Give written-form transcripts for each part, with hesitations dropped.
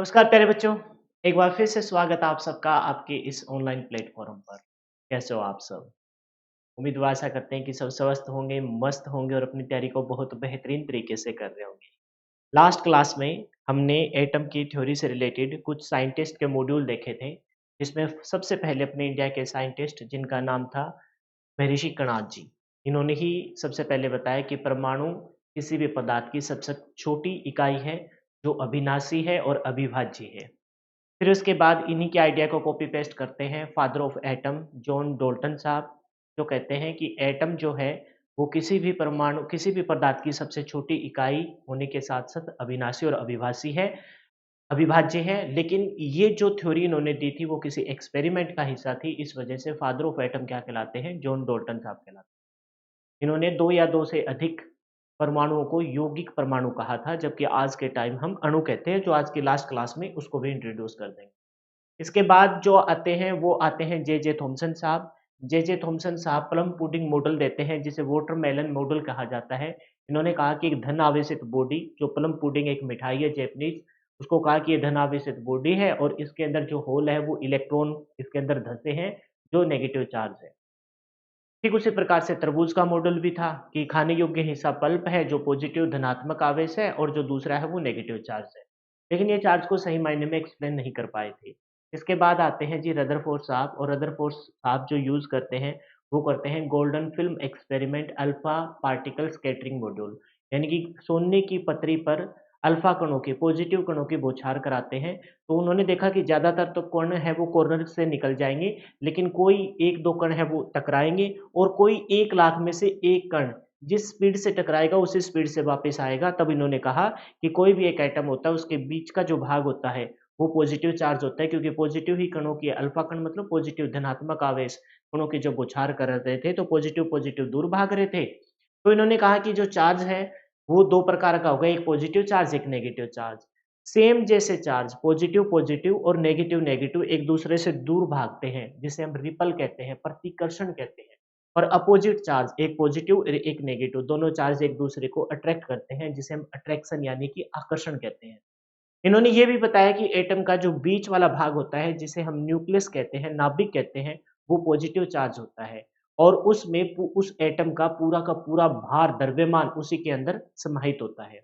नमस्कार प्यारे बच्चों, एक बार फिर से स्वागत है आप सबका आपके इस ऑनलाइन प्लेटफ़ॉर्म पर। कैसे हो आप सब? उम्मीद व आशा करते हैं कि सब स्वस्थ होंगे, मस्त होंगे और अपनी तैयारी को बहुत बेहतरीन तरीके से कर रहे होंगे। लास्ट क्लास में हमने एटम की थ्योरी से रिलेटेड कुछ साइंटिस्ट के मॉड्यूल देखे थे, जिसमें सबसे पहले अपने इंडिया के साइंटिस्ट जिनका नाम था महर्षि कणाद जी। इन्होंने ही सबसे पहले बताया कि परमाणु किसी भी पदार्थ की सबसे छोटी इकाई है, जो अविनाशी है और अविभाज्य है। फिर उसके बाद इन्हीं के आइडिया को कॉपी पेस्ट करते हैं father of atom John Dalton साहब, जो कहते हैं कि एटम जो है वो किसी भी पदार्थ की सबसे छोटी इकाई होने के साथ-साथ अविनाशी और अविभाज्य है। लेकिन ये जो थ्योरी इन्होंने दी थी वो किसी एक्सपेरिमेंट का हिस्सा थी, इस वजह से फादर ऑफ एटम क्या कहलाते हैं? जॉन डॉल्टन साहब कहलाते हैं। इन्होंने 2 या 2 से अधिक परमाणुओं को यौगिक परमाणु कहा था, जबकि आज के टाइम हम अणु कहते हैं, जो आज की लास्ट क्लास में उसको भी इंट्रोड्यूस कर देंगे। इसके बाद जो आते हैं वो आते हैं जे.जे. थॉमसन साहब। जे.जे. थॉमसन साहब प्लम पुडिंग मॉडल देते हैं, जिसे वाटरमेलन मॉडल कहा जाता है। इन्होंने कहा कि एक धन आवेशित बॉडी, जो प्लम पुडिंग एक मिठाई है जैपनीज़, उसको कहा कि ये धन आवेशित बॉडी है और इसके अंदर जो होल है वो इलेक्ट्रॉन इसके अंदर धँसे हैं, जो नेगेटिव चार्ज है। ठीक उसी प्रकार से तरबूज का मॉडल भी था कि खाने योग्य हिस्सा पल्प है, जो पॉजिटिव धनात्मक आवेश है और जो दूसरा है वो नेगेटिव चार्ज है। लेकिन ये चार्ज को सही मायने में एक्सप्लेन नहीं कर पाए थे। इसके बाद आते हैं जी रदरफोर्ड साहब, और रदरफोर्ड साहब जो यूज़ करते हैं, वो करते हैं golden film experiment alpha particle scattering module. यानी कि सोने की पतरी पर अल्फा कणों की, पॉजिटिव कणों की बौछार कराते हैं। तो उन्होंने देखा कि ज़्यादातर तो कण है वो कॉर्नर से निकल जाएँगे, लेकिन कोई 1-2 कण है वो टकराएँगे और कोई 1 लाख में से 1 कण जिस स्पीड से टकराएगा उसी स्पीड से वापस आएगा। तब इन्होंने कहा कि कोई भी एक एटम होता है उसके बीच का जो भाग होता है वो पॉजिटिव चार्ज होता है, क्योंकि पॉजिटिव ही कणों की अल्फा कण मतलब पॉजिटिव धनात्मक आवेश कणों की जब बौछार कर रहे थे तो पॉजिटिव दूर भाग रहे थे। तो इन्होंने कहा कि जो चार्ज है वो 2 प्रकार का होगा, एक पॉजिटिव चार्ज, एक नेगेटिव चार्ज। सेम जैसे चार्ज पॉजिटिव और नेगेटिव एक दूसरे से दूर भागते हैं, जिसे हम रिपल कहते हैं, प्रतिकर्षण कहते हैं। और अपोजिट चार्ज, एक पॉजिटिव और एक नेगेटिव, दोनों चार्ज एक दूसरे को अट्रैक्ट करते हैं, जिसे हम अट्रैक्शन यानी कि आकर्षण कहते हैं। इन्होंने ये भी बताया कि एटम का जो बीच वाला भाग होता है, जिसे हम न्यूक्लियस कहते हैं, नाभिक कहते हैं, वो पॉजिटिव चार्ज होता है और उसमें उस एटम का पूरा भार, द्रव्यमान उसी के अंदर समाहित होता है।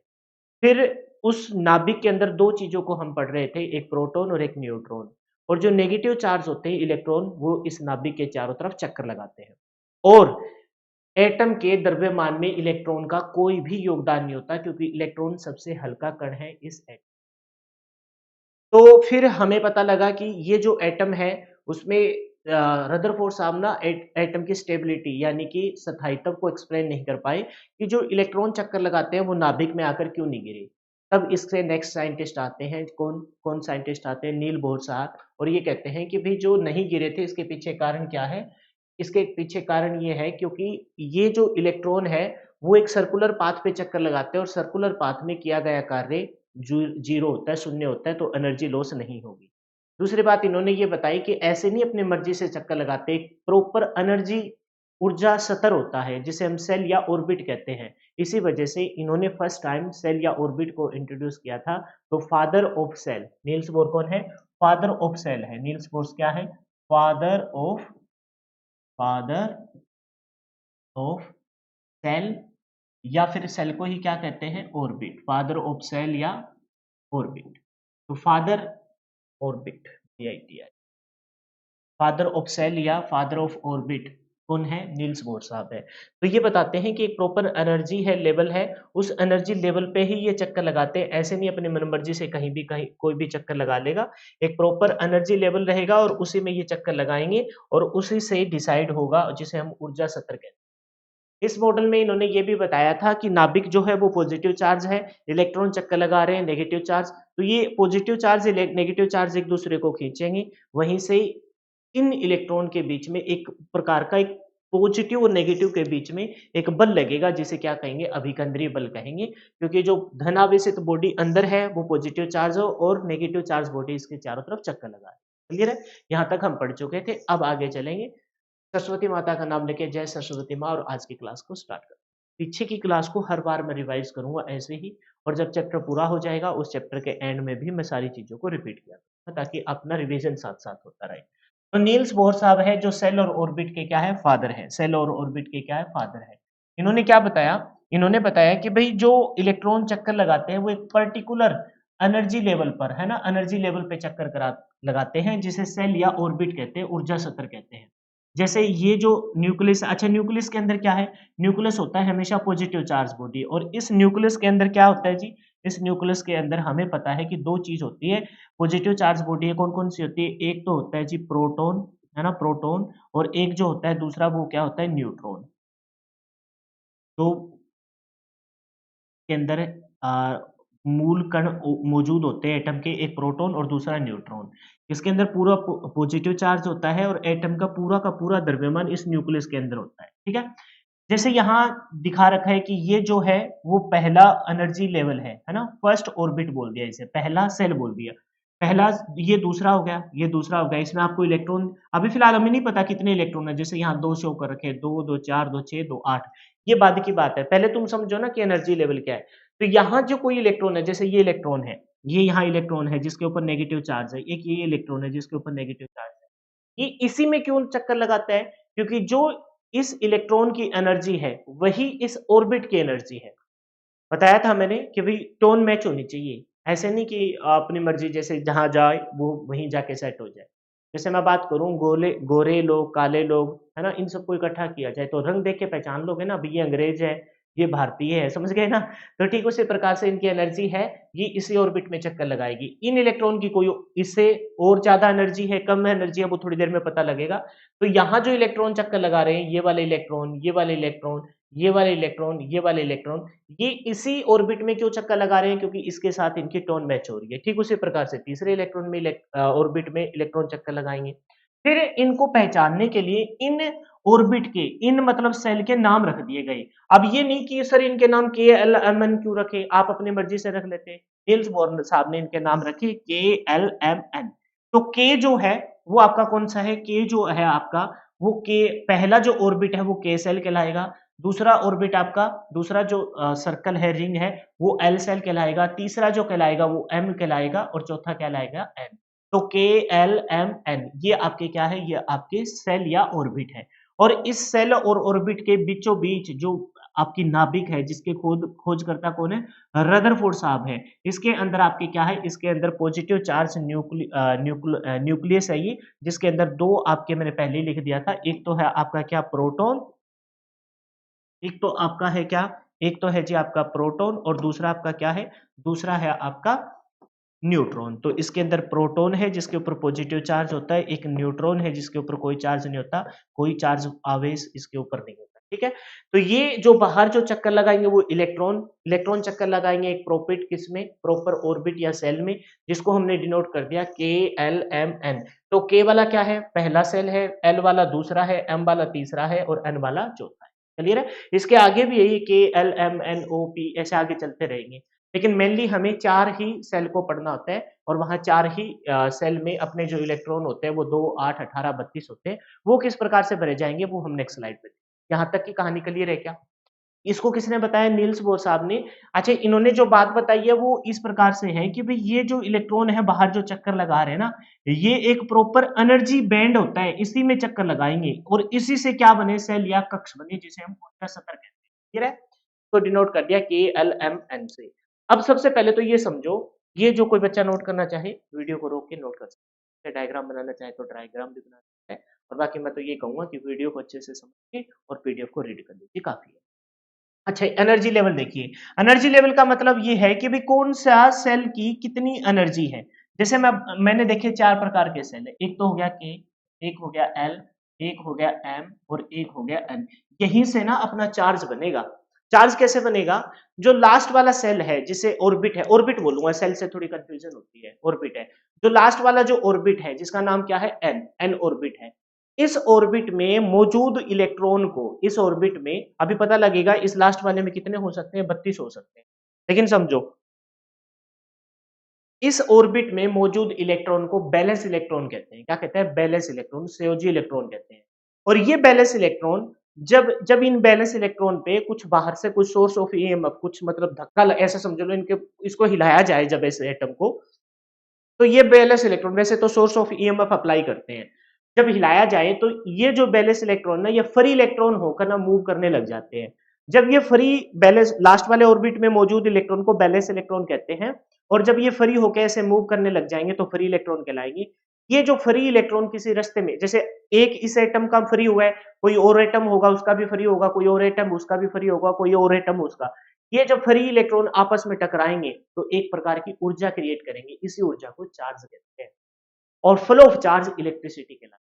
फिर उस नाभिक के अंदर 2 चीज़ों को हम पढ़ रहे थे, एक प्रोटॉन और एक न्यूट्रॉन, और जो नेगेटिव चार्ज होते हैं इलेक्ट्रॉन, वो इस नाभिक के चारों तरफ चक्कर लगाते हैं। और एटम के द्रव्यमान में इलेक्ट्रॉन का कोई भी योगदान नहीं होता, क्योंकि इलेक्ट्रॉन सबसे हल्का कण है इस एटम। तो फिर हमें पता लगा कि ये जो एटम है उसमें रदरफोर्ड साहब ना एटम की स्टेबिलिटी यानी कि स्थायित्व को एक्सप्लेन नहीं कर पाए कि जो इलेक्ट्रॉन चक्कर लगाते हैं वो नाभिक में आकर क्यों नहीं गिरे। तब इससे नेक्स्ट साइंटिस्ट आते हैं, कौन कौन साइंटिस्ट आते हैं, नील बोर साहब, और ये कहते हैं कि भाई जो नहीं गिरे थे इसके पीछे कारण क्या है। इसके पीछे कारण ये है क्योंकि ये जो इलेक्ट्रॉन है वो एक सर्कुलर पाथ पे चक्कर लगाते हैं और सर्कुलर पाथ में किया गया कार्य जीरो होता है, शून्य होता है, तो एनर्जी लॉस नहीं होगी। दूसरी बात इन्होंने ये बताई कि ऐसे नहीं अपनी मर्जी से चक्कर लगाते, एक प्रॉपर एनर्जी ऊर्जा स्तर होता है, जिसे हम सेल या ऑर्बिट कहते हैं। इसी वजह से इन्होंने फर्स्ट टाइम सेल या ऑर्बिट को इंट्रोड्यूस किया था। तो father of shell Niels Bohr कौन है? फादर ऑफ सेल है। नील्स बोर क्या है? फादर ऑफ सेल, या फिर सेल को ही क्या कहते हैं? ऑर्बिट। फादर ऑफ सेल या ऑर्बिट। तो father orbit, AITI, father of shell या फादर ऑफ ऑर्बिट कौन है? नील्स बोर साहब है। तो ये बताते हैं कि एक प्रॉपर एनर्जी है, लेवल है, उस एनर्जी लेवल पे ही ये चक्कर लगाते हैं। ऐसे नहीं अपनी मनमर्जी से कहीं कोई भी चक्कर लगा लेगा। एक प्रॉपर एनर्जी लेवल रहेगा और उसी में ये चक्कर लगाएँगे और उसी से डिसाइड होगा, जिसे हम ऊर्जा स्तर कहते हैं। इस मॉडल में इन्होंने ये भी बताया था कि नाभिक जो है वो पॉजिटिव चार्ज है, इलेक्ट्रॉन चक्कर लगा रहे हैं नेगेटिव चार्ज, तो ये पॉजिटिव चार्ज, नेगेटिव चार्ज एक दूसरे को खींचेंगे, वहीं से इन इलेक्ट्रॉन के बीच में एक प्रकार का एक पॉजिटिव और नेगेटिव के बीच में एक बल लगेगा, जिसे क्या कहेंगे? अभिकेंद्रीय बल कहेंगे, क्योंकि जो धनावेशित बॉडी अंदर है वो पॉजिटिव चार्ज हो और नेगेटिव चार्ज बॉडी इसके चारों तरफ चक्कर लगा है। क्लियर है? यहाँ तक हम पढ़ चुके थे, अब आगे चलेंगे। सरस्वती माता का नाम लेके जय सरस्वती माँ, और आज की क्लास को स्टार्ट करते हैं। पीछे की क्लास को हर बार मैं रिवाइज़ करूँगा ऐसे ही, और जब चैप्टर पूरा हो जाएगा, उस चैप्टर के एंड में भी मैं सारी चीज़ों को रिपीट किया करूँगा, ताकि अपना रिवीजन साथ-साथ होता रहे। तो नील्स बोर साहब है जो सेल और ऑर्बिट के क्या है? फादर हैं। सेल और ऑर्बिट के क्या है? फादर हैं। इन्होंने क्या बताया? इन्होंने बताया कि भई जो इलेक्ट्रॉन चक्कर लगाते हैं वो एक पर्टिकुलर एनर्जी लेवल पर, है ना? एनर्जी लेवल पे चक्कर लगाते हैं, जिसे सेल या ऑर्बिट कहते हैं, ऊर्जा सत्र कहते हैं। जैसे ये जो न्यूक्लियस, अच्छा न्यूक्लियस के अंदर क्या है? न्यूक्लियस होता है हमेशा पॉजिटिव चार्ज बॉडी, और इस न्यूक्लियस के अंदर क्या होता है जी? इस न्यूक्लियस के अंदर हमें पता है कि 2 चीज़ होती है, पॉजिटिव चार्ज बॉडी है, कौन-कौन सी होती है? एक तो होता है जी प्रोटॉन, है ना? प्रोटॉन, और एक जो होता है दूसरा वो क्या होता है? न्यूट्रॉन। तो के अंदर मूल कण मौजूद होते हैं एटम के, एक प्रोटॉन और दूसरा न्यूट्रॉन। इसके अंदर पूरा पॉजिटिव चार्ज होता है, और एटम का पूरा द्रव्यमान इस न्यूक्लियस के अंदर होता है, ठीक है? जैसे यहाँ दिखा रखा है कि ये जो है वो पहला एनर्जी लेवल है ना? फर्स्ट ऑर्बिट बोल दिया इसे, पहला सेल बोल दिया। पहला, ये दूसरा हो गया, ये दूसरा हो गया। इसमें आपको इलेक्ट्रॉन अभी फिलहाल हमें नहीं पता कितने इलेक्ट्रॉन है, जैसे यहाँ 2 शो कर रखे हैं, 2, 2, 4, 2, 6, 2, 8। ये बाद की बात है। पहले तुम समझो ना कि एनर्जी लेवल क्या है। तो यहाँ जो कोई इलेक्ट्रॉन है, जैसे ये इलेक्ट्रॉन है, ये यहाँ इलेक्ट्रॉन है जिसके ऊपर नेगेटिव चार्ज है, एक ये इलेक्ट्रॉन है जिसके ऊपर नेगेटिव चार्ज है। ये इसी में क्यों चक्कर लगाता है? क्योंकि जो इस इलेक्ट्रॉन की एनर्जी है, वही इस ऑर्बिट की एनर्जी है। बताया था मैंने कि भई टोन मैच होनी चाहिए। ऐसे नहीं कि अपनी मर्ज़ी जैसे जहाँ जाए वो वहीं जाके सेट हो जाए। जैसे मैं बात करूँ गोरे लोग, काले लोग, है ना? इन सबको इकट्ठा किया जाए तो रंग देख के पहचान लोगे ना, भई ये अंग्रेज़ है, ये भारतीय है, समझ गए ना? तो ठीक उसी प्रकार से इनकी एनर्जी है, ये इसी ऑर्बिट में चक्कर लगाएगी। इन इलेक्ट्रॉन की कोई इससे और ज़्यादा एनर्जी है, कम एनर्जी है, वो थोड़ी देर में पता लगेगा। तो यहाँ जो इलेक्ट्रॉन चक्कर लगा रहे हैं, ये वाले इलेक्ट्रॉन, ये वाले इलेक्ट्रॉन, ये वाले इलेक्ट्रॉन, ये वाले इलेक्ट्रॉन, ये इसी ऑर्बिट में क्यों चक्कर लगा रहे हैं? क्योंकि इसके साथ इनकी टोन मैच हो रही है। ठीक उसी प्रकार से तीसरे इलेक्ट्रॉन में ऑर्बिट में इलेक्ट्रॉन चक्कर लगाएँगे। फिर इनको पहचानने के लिए इन ऑर्बिट के, इन मतलब सेल के नाम रख दिए गए। अब ये नहीं कि सर इनके नाम के, एल, एम, एन क्यों रखे? आप अपनी मर्ज़ी से रख लेते। निल्स बोर साहब ने इनके नाम रखे के, एल, एम, एन। तो के जो है वो आपका कौन-सा है? के जो है आपका, वो के पहला जो ऑर्बिट है वो के सेल कहलाएगा। दूसरा ऑर्बिट आपका, दूसरा जो सर्कल है, रिंग है, वो एल सेल कहलाएगा। तीसरा जो कहलाएगा वो एम कहलाएगा, और चौथा कहलाएगा एन। तो के, एल, एम, एन ये आपके क्या है? ये आपके सेल या ऑर्बिट है। और इस सेल और ऑर्बिट के बीचों-बीच जो आपकी नाभिक है, जिसके खोजकर्ता कौन है? रदरफोर्ड साहब हैं। इसके अंदर आपके क्या है? इसके अंदर पॉजिटिव चार्ज न्यूक्लियस है ये, जिसके अंदर 2 आपके मैंने पहले ही लिख दिया था। एक तो है आपका क्या? प्रोटॉन, एक तो आपका है क्या? एक तो है जी आपका प्रोटॉन, और दूसरा आपका क्या है? दूसरा है आपका न्यूट्रॉन। तो इसके अंदर प्रोटॉन है जिसके ऊपर पॉजिटिव चार्ज होता है, एक न्यूट्रॉन है जिसके ऊपर कोई चार्ज नहीं होता, कोई चार्ज आवेश इसके ऊपर नहीं होता, ठीक है? तो ये जो बाहर जो चक्कर लगाएँगे वो इलेक्ट्रॉन चक्कर लगाएँगे एक किसमें? प्रॉपर ऑर्बिट या सेल में, जिसको हमने डिनोट कर दिया के, एल, एम, एन। तो के वाला क्या है? पहला सेल है, एल वाला दूसरा है, एम वाला तीसरा है, और एन वाला चौथा है। क्लियर है? इसके आगे भी यही के, L, M, N, O, P ऐसे आगे चलते रहेंगे। लेकिन मेनली हमें 4 ही सेल को पढ़ना होता है, और वहाँ 4 ही सेल में अपने जो इलेक्ट्रॉन होते हैं वो 2, 8, 18, 32 होते हैं। वो किस प्रकार से भरे जाएँगे वो हम नेक्स्ट स्लाइड पे देखेंगे। यहाँ तक की कहानी क्लियर है क्या? इसको किसने बताया? नील्स बोर साहब ने। अच्छा, इन्होंने जो बात बताई है वो इस प्रकार से है कि भई ये जो इलेक्ट्रॉन है बाहर जो चक्कर लगा रहे हैं ना, ये एक प्रॉपर एनर्जी बैंड होता है, इसी में चक्कर लगाएँगे, और इसी से क्या बने? सेल या कक्ष बने, जिसे हम ऊर्जा सतर कहते हैं। क्लियर है? तो डिनोट कर दिया के, एल, एम, एन से। अब सबसे पहले तो ये समझो, ये जो कोई बच्चा नोट करना चाहे, वीडियो को रोक के नोट कर सकता है। डायग्राम बनाना चाहे तो डायग्राम भी बना सकता है, और बाकी मैं तो ये कहूँगा कि वीडियो को अच्छे से समझिए और पीडीएफ को रीड कर लीजिए, काफ़ी है। अच्छा, एनर्जी लेवल देखिए। एनर्जी लेवल का मतलब ये है कि भई कौन-सा सेल की कितनी एनर्जी है। जैसे मैंने देखे 4 प्रकार के सेल है। एक तो हो गया के, एक हो गया एल, एक हो गया एम, और एक हो गया एन। यहीं से ना अपना चार्ज बनेगा। चार्ज कैसे बनेगा? जो लास्ट वाला सेल है जिसे ऑर्बिट है, ऑर्बिट बोलूँगा, सेल से थोड़ी कन्फ्यूज़न होती है, ऑर्बिट है। जो लास्ट वाला जो ऑर्बिट है जिसका नाम क्या है? एन, एन ऑर्बिट है। इस ऑर्बिट में मौजूद इलेक्ट्रॉन को, इस ऑर्बिट में अभी पता लगेगा इस लास्ट वाले में कितने हो सकते हैं? 32 हो सकते हैं। लेकिन समझो, इस ऑर्बिट में मौजूद इलेक्ट्रॉन को बैलेंस इलेक्ट्रॉन कहते हैं। क्या कहते हैं? बैलेंस इलेक्ट्रॉन, संयोजी इलेक्ट्रॉन कहते हैं। और ये बैलेंस इलेक्ट्रॉन जब जब इन बैलेंस इलेक्ट्रॉन पे कुछ बाहर से कुछ सोर्स ऑफ ईएमएफ कुछ मतलब धक्का ऐसा समझ लो इनके इसको हिलाया जाए जब इस एटम को, तो ये बैलेंस इलेक्ट्रॉन वैसे तो सोर्स ऑफ ईएमएफ अप्लाई करते हैं। जब हिलाया जाए तो ये जो बैलेंस इलेक्ट्रॉन ना ये फ्री इलेक्ट्रॉन होकर ना मूव करने लग जाते हैं। जब ये फ्री बैलेंस लास्ट वाले ऑर्बिट में मौजूद इलेक्ट्रॉन को बैलेंस इलेक्ट्रॉन कहते हैं और जब ये फ्री होकर ऐसे मूव करने लग जाएंगे तो फ्री इलेक्ट्रॉन कहलाएंगे। ये जो फ्री इलेक्ट्रॉन किसी रास्ते में जैसे एक इस एटम का फ्री हुआ है, कोई और एटम होगा उसका भी फ्री होगा, कोई और एटम उसका भी फ्री होगा, कोई और एटम उसका। ये जब फ्री इलेक्ट्रॉन आपस में टकराएंगे तो एक प्रकार की ऊर्जा क्रिएट करेंगे, इसी ऊर्जा को चार्ज कहते हैं और फ्लो ऑफ चार्ज इलेक्ट्रिसिटी कहलाता है।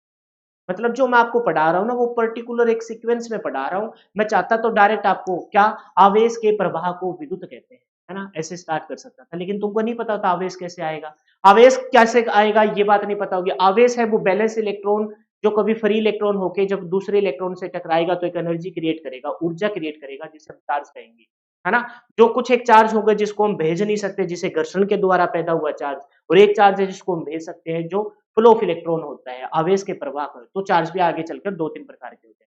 मतलब जो मैं आपको पढ़ा रहा हूँ ना वो पर्टिकुलर एक सीक्वेंस में पढ़ा रहा हूँ। मैं चाहता तो डायरेक्ट आपको क्या आवेश के प्रवाह को विद्युत कहते हैं, है ना, ऐसे स्टार्ट कर सकता था, लेकिन तुमको नहीं पता होता आवेश कैसे आएगा। आवेश कैसे आएगा ये बात नहीं पता होगी। आवेश है वो बैलेंस इलेक्ट्रॉन जो कभी फ्री इलेक्ट्रॉन होके जब दूसरे इलेक्ट्रॉन से टकराएगा तो एक एनर्जी क्रिएट करेगा, ऊर्जा क्रिएट करेगा जिसे हम चार्ज कहेंगे, है ना। जो कुछ एक चार्ज होगा जिसको हम भेज नहीं सकते, जिसे घर्षण के द्वारा पैदा हुआ चार्ज, और एक चार्ज है जिसको हम भेज सकते हैं जो फ्लो ऑफ इलेक्ट्रॉन होता है आवेश के प्रवाह पर। तो चार्ज भी आगे चलकर दो तीन प्रकार के होते हैं।